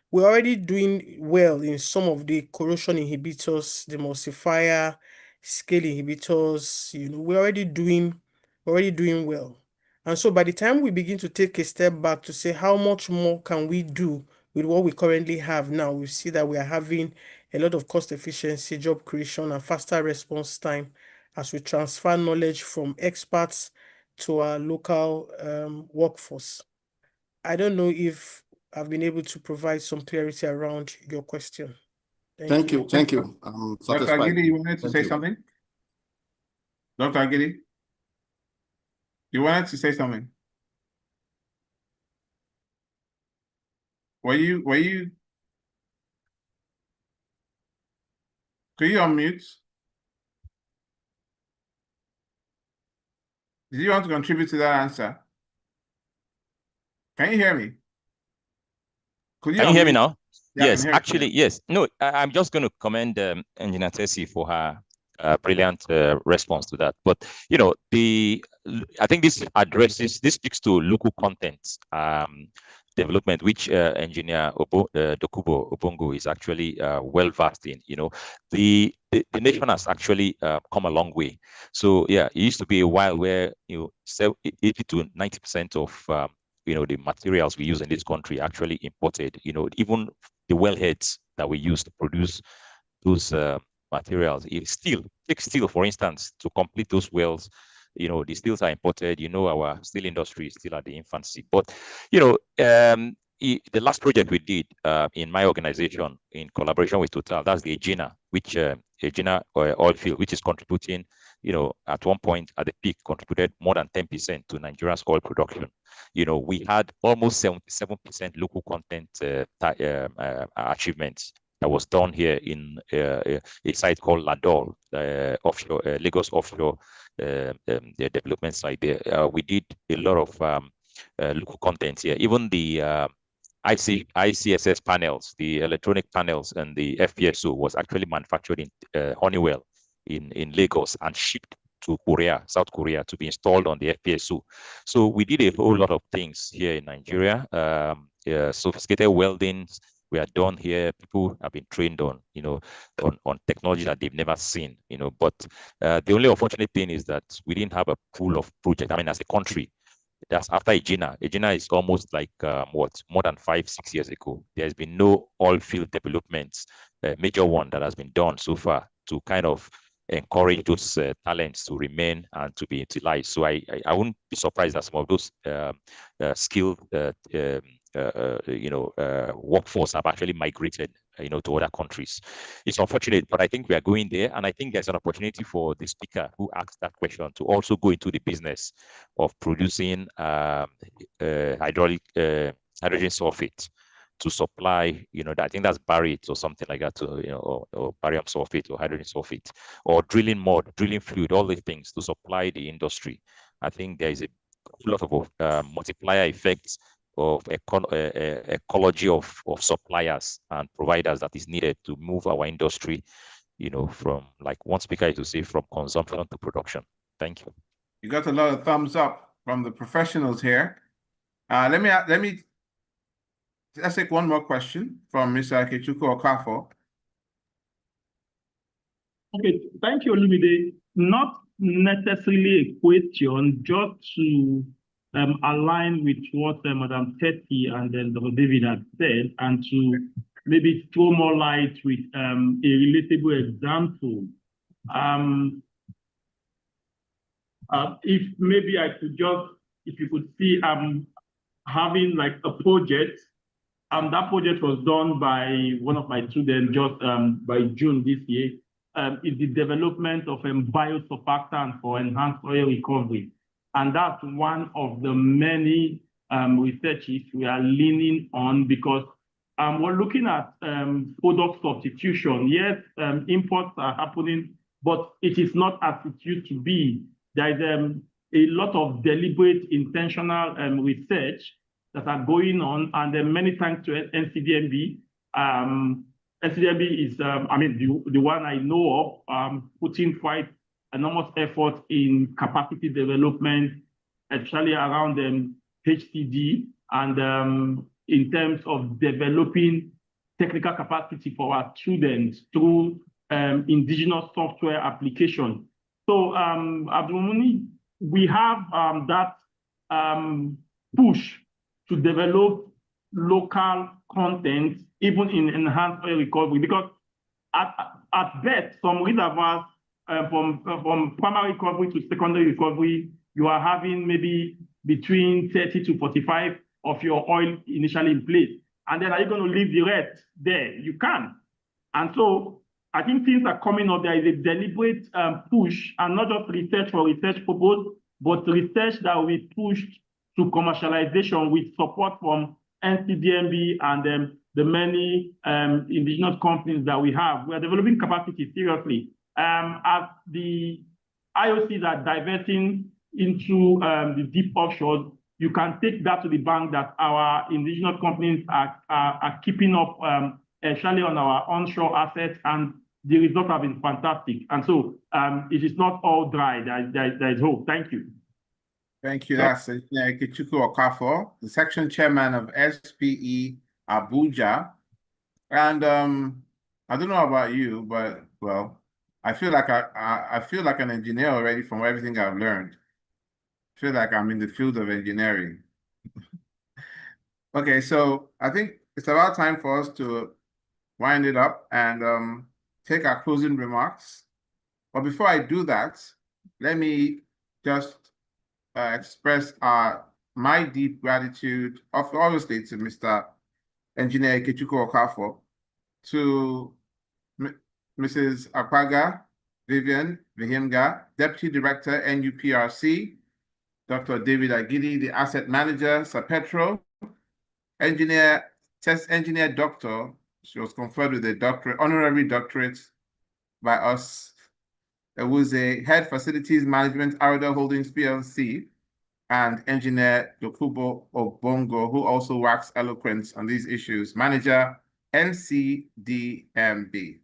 We're already doing well in some of the corrosion inhibitors, the emulsifier, scale inhibitors. We're already doing well. And so by the time we begin to take a step back to say how much more can we do with what we currently have now, we see that we are having a lot of cost efficiency, job creation, and faster response time as we transfer knowledge from experts to our local workforce. I don't know if I've been able to provide some clarity around your question. Thank you. Thank you. I'm Dr. satisfied. Agidi, you wanted to say something? Dr. Agidi? You wanted to say something? Were you, could you unmute? Did you want to contribute to that answer? Can you hear me? Can you hear me now? Yeah, yes, actually, yes. No, I'm just going to commend Engineer Tessie for her brilliant response to that. But, I think this speaks to local content development, which Engineer Dokubo Obongo is actually well versed in. The nation has actually come a long way. So, yeah, it used to be a while where, 80 to 90% of the materials we use in this country actually imported. Even the wellheads that we use to produce those materials, take steel, for instance, to complete those wells. The steels are imported. Our steel industry is still at the infancy. But, the last project we did in my organization in collaboration with Total, that's the Egina, which Egina oil field, which is contributing, at one point at the peak, contributed more than 10% to Nigeria's oil production. We had almost 77% local content achievements that was done here in a site called Ladol, offshore, Lagos offshore, the development site there. We did a lot of local content here. Even the ICSS panels, the electronic panels, and the FPSO was actually manufactured in Honeywell in Lagos and shipped to South Korea, to be installed on the FPSO. So we did a whole lot of things here in Nigeria. Sophisticated weldings we are done here. People have been trained on, on technology that they've never seen, But the only unfortunate thing is that we didn't have a pool of projects. I mean, as a country, that's after Egina. Egina is almost like more than 5-6 years ago. There's been no oil field developments, major one that has been done so far to kind of encourage those talents to remain and to be utilized. So I wouldn't be surprised that some of those skilled workforce have actually migrated to other countries. It's unfortunate, but I think we are going there, and I think there's an opportunity for the speaker who asked that question to also go into the business of producing hydrogen sulfate to supply, I think that's barite or something like that, or barium sulfate or hydrogen sulfate, or drilling mud, drilling fluid, all these things to supply the industry. I think there is a lot of multiplier effects of ecology of suppliers and providers that is needed to move our industry, from, like one speaker used to say, from consumption to production. Thank you. You got a lot of thumbs up from the professionals here. Let's take one more question from Mr. Akechukwu Okafo. Okay, thank you, Olumide. Not necessarily a question, just to align with what Madam Tetty and then Dr. David had said, and to maybe throw more light with a relatable example. If maybe I could just, if you could see, having like a project. That project was done by one of my students just by June this year. Is the development of a biosurfactant for enhanced oil recovery. And that's one of the many researches we are leaning on, because we're looking at product substitution. Yes, imports are happening, but it is not as it used to be. there is a lot of deliberate, intentional research that are going on, and then many thanks to NCDMB. NCDMB is, the one I know of, putting quite enormous effort in capacity development, especially around HCD, and in terms of developing technical capacity for our students through indigenous software application. So, Abdulmuni, we have that push to develop local content, even in enhanced oil recovery, because at best, some reservoirs, from primary recovery to secondary recovery, you are having maybe between 30 to 45 of your oil initially in place. And then are you going to leave the rest there? You can't. And so I think things are coming up. There is a deliberate push, and not just research for research purpose, but research that will be pushed to commercialization with support from NCDMB and the many indigenous companies that we have. We are developing capacity seriously. As the IOCs are diverting into the deep offshore, you can take that to the bank that our indigenous companies are keeping up, especially on our onshore assets, and the results have been fantastic. And so it is not all dry. There is hope. Thank you. Thank you. That's Ikechukwu Okafor, the section chairman of SPE Abuja. And I don't know about you, but well, I feel like I feel like an engineer already from everything I've learned. I feel like I'm in the field of engineering. Okay, so I think it's about time for us to wind it up and take our closing remarks. But before I do that, let me just express my deep gratitude, obviously, to Mr. Engineer Ikechukwu Okafor, to Mrs. Akwaga Vivian Vihimga, Deputy Director, NUPRC, Dr. David Agidi, the Asset Manager, Sapetro, Test Engineer Doctor. She was conferred with a honorary doctorate by us. There was a Head Facilities Management, Arada Holdings PLC, and Engineer Dokubo Obongo, who also waxed eloquent on these issues, Manager, NCDMB.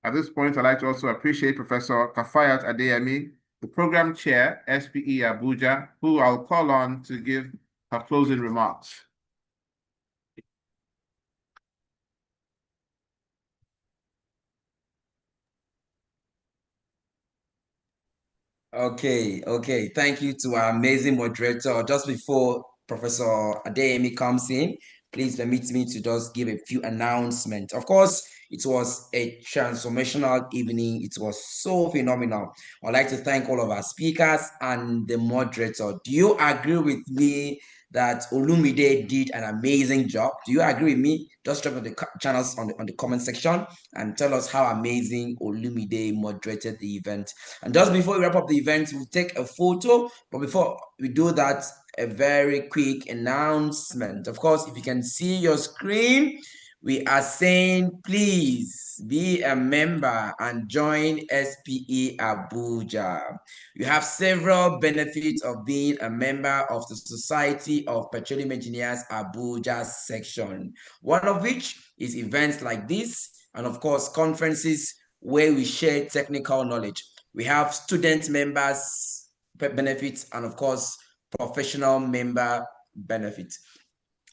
At this point, I'd like to also appreciate Professor Kafayat Adeyemi, the Program Chair, SPE Abuja, who I'll call on to give her closing remarks. Okay. Thank you to our amazing moderator. Just before Professor Adeyemi comes in, please permit me to just give a few announcements. Of course, it was a transformational evening. It was so phenomenal. I'd like to thank all of our speakers and the moderator. Do you agree with me that Olumide did an amazing job? Do you agree with me? Just drop on the channels on the comment section and tell us how amazing Olumide moderated the event. And just before we wrap up the event, we'll take a photo. But before we do that, a very quick announcement. Of course, if you can see your screen, we are saying please be a member and join SPE Abuja. You have several benefits of being a member of the Society of Petroleum Engineers Abuja section. One of which is events like this, and of course, conferences where we share technical knowledge. We have student members benefits and of course, professional member benefits.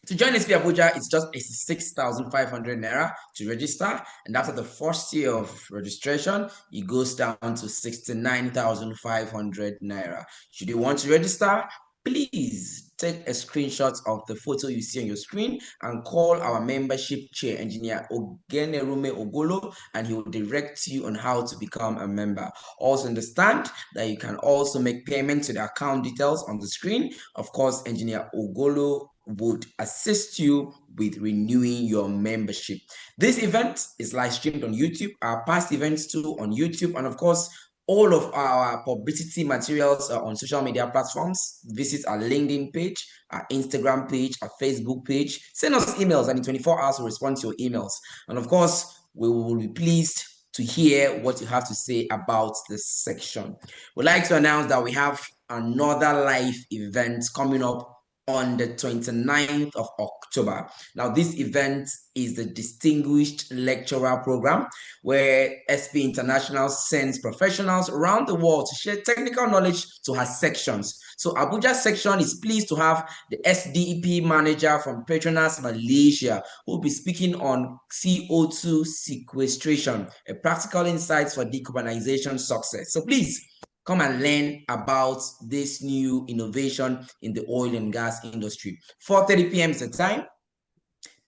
To join Spe Abuja, it's just 6,500 naira to register, and after the first year of registration, it goes down to 69,500 naira. Should you want to register, please take a screenshot of the photo you see on your screen and call our membership chair, Engineer Ogenerume Ogolo, and he will direct you on how to become a member. Also understand that you can also make payment to the account details on the screen. Of course, Engineer Ogolo would assist you with renewing your membership. This event is live streamed on YouTube, our past events too on YouTube, and of course, all of our publicity materials are on social media platforms. Visit our LinkedIn page, our Instagram page, our Facebook page. Send us emails, and in 24 hours we'll respond to your emails. And of course, we will be pleased to hear what you have to say about this section. We'd like to announce that we have another live event coming up on the 29th of October. Now, this event is the Distinguished Lecturer Program, where Spe International sends professionals around the world to share technical knowledge to her sections. So Abuja section is pleased to have the SDEP manager from Petronas Malaysia, who will be speaking on CO2 sequestration, a practical insights for decarbonization success. So please, come and learn about this new innovation in the oil and gas industry. 4:30 p.m. is the time.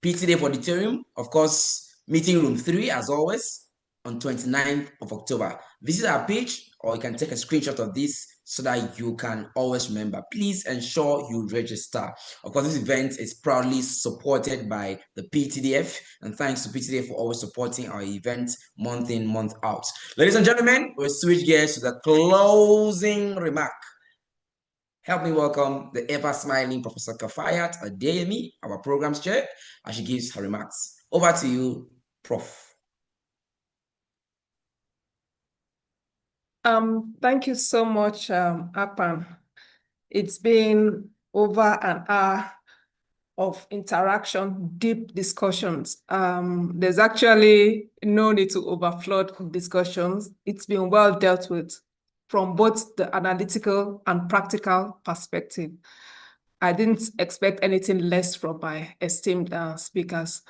PTDF Auditorium, of course, meeting room 3, as always, on 29th of October. Visit our page, or you can take a screenshot of this so that you can always remember. Please ensure you register. Of course, this event is proudly supported by the PTDF, and thanks to PTDF for always supporting our events month in, month out. Ladies and gentlemen, we'll switch gears to the closing remark. Help me welcome the ever-smiling Professor Kafayat Adeyemi, our programs chair, as she gives her remarks. Over to you, Prof. Thank you so much, Akpan. It's been over an hour of interaction, deep discussions. There's actually no need to overflow discussions. It's been well dealt with from both the analytical and practical perspective. I didn't expect anything less from my esteemed speakers.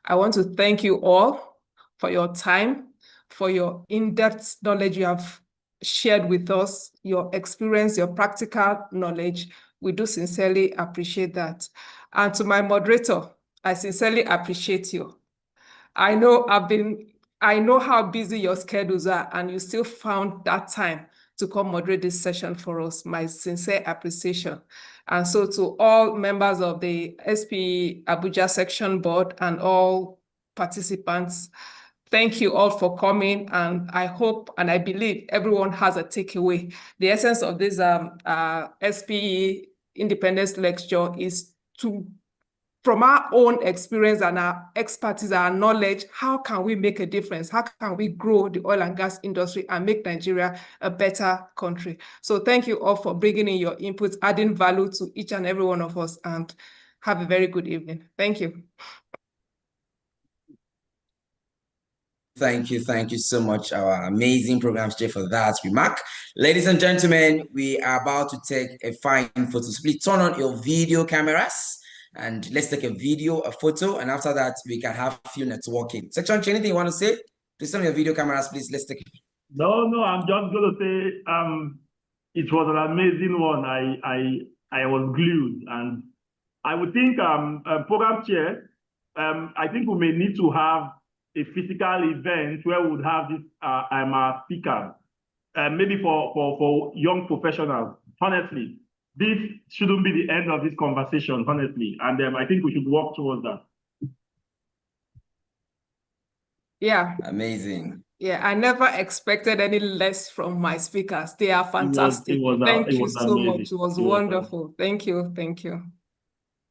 I want to thank you all for your time, for your in-depth knowledge you have shared with us, your experience, your practical knowledge. We do sincerely appreciate that. And to my moderator, I sincerely appreciate you. I know how busy your schedules are, and you still found that time to come moderate this session for us. My sincere appreciation. And so to all members of the Spe Abuja Section Board and all participants, thank you all for coming, and I hope and I believe everyone has a takeaway. The essence of this SPE Independence Lecture is to, from our own experience and our expertise, our knowledge, how can we make a difference? How can we grow the oil and gas industry and make Nigeria a better country? So thank you all for bringing in your inputs, adding value to each and every one of us, and have a very good evening. Thank you. Thank you so much, our amazing program chair, for that remark. Ladies and gentlemen, we are about to take a fine photo. So please turn on your video cameras and let's take a video, a photo, and after that, we can have a few networking. Section, anything you want to say? Please turn on your video cameras, please. Let's take it. No, I'm just going to say it was an amazing one. I was glued, and I would think program chair, I think we may need to have a physical event where we would have this our speakers, maybe for young professionals. Honestly, this shouldn't be the end of this conversation, honestly, and I think we should work towards that. Yeah. Amazing. Yeah, I never expected any less from my speakers. They are fantastic. Thank you so much. It was wonderful. Thank you.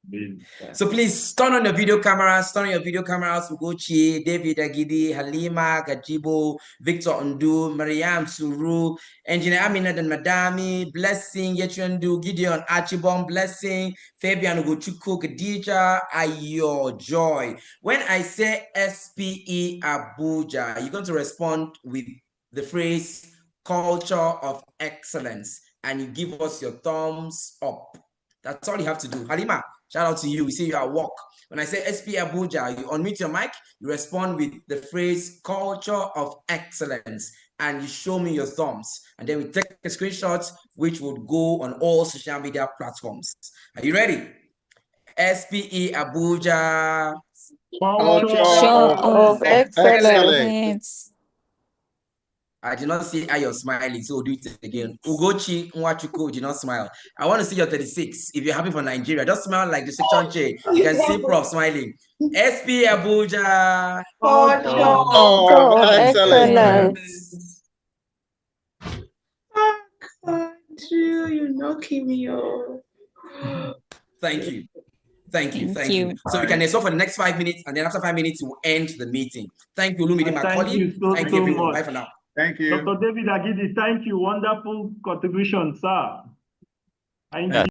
Yeah. So please turn on your video cameras, Ugochi, David Agidi, Halima, Gajibo, Victor Undu, Mariam Suru, Engineer Aminat and Madami, Blessing, Yetundu, Gideon Archibon, Blessing, Fabian Ugochuku, Khadija, Ayo, Joy. When I say SPE Abuja, you're going to respond with the phrase culture of excellence, and you give us your thumbs up. That's all you have to do. Halima, shout out to you. We see you at work. When I say Spe Abuja, you unmute your mic, you respond with the phrase culture of excellence, and you show me your thumbs. And then we take a screenshot, which would go on all social media platforms. Are you ready? Spe Abuja. Culture of excellence. I did not see how you're smiling, so we'll do it again. Ugochi Nwachuku did not smile. I want to see your 36. If you're happy for Nigeria, just smile like the section chair. You can see Prof smiling. Spe Abuja. Culture of excellence. You're knocking me off. Thank you. Thank you. Thank you. So we can stop for the next 5 minutes, and then after 5 minutes, we'll end the meeting. Thank you, Olumide, my colleague. Thank you so everyone. much. Bye for now. Thank you. Dr. David Agidi, thank you. Wonderful contribution, sir.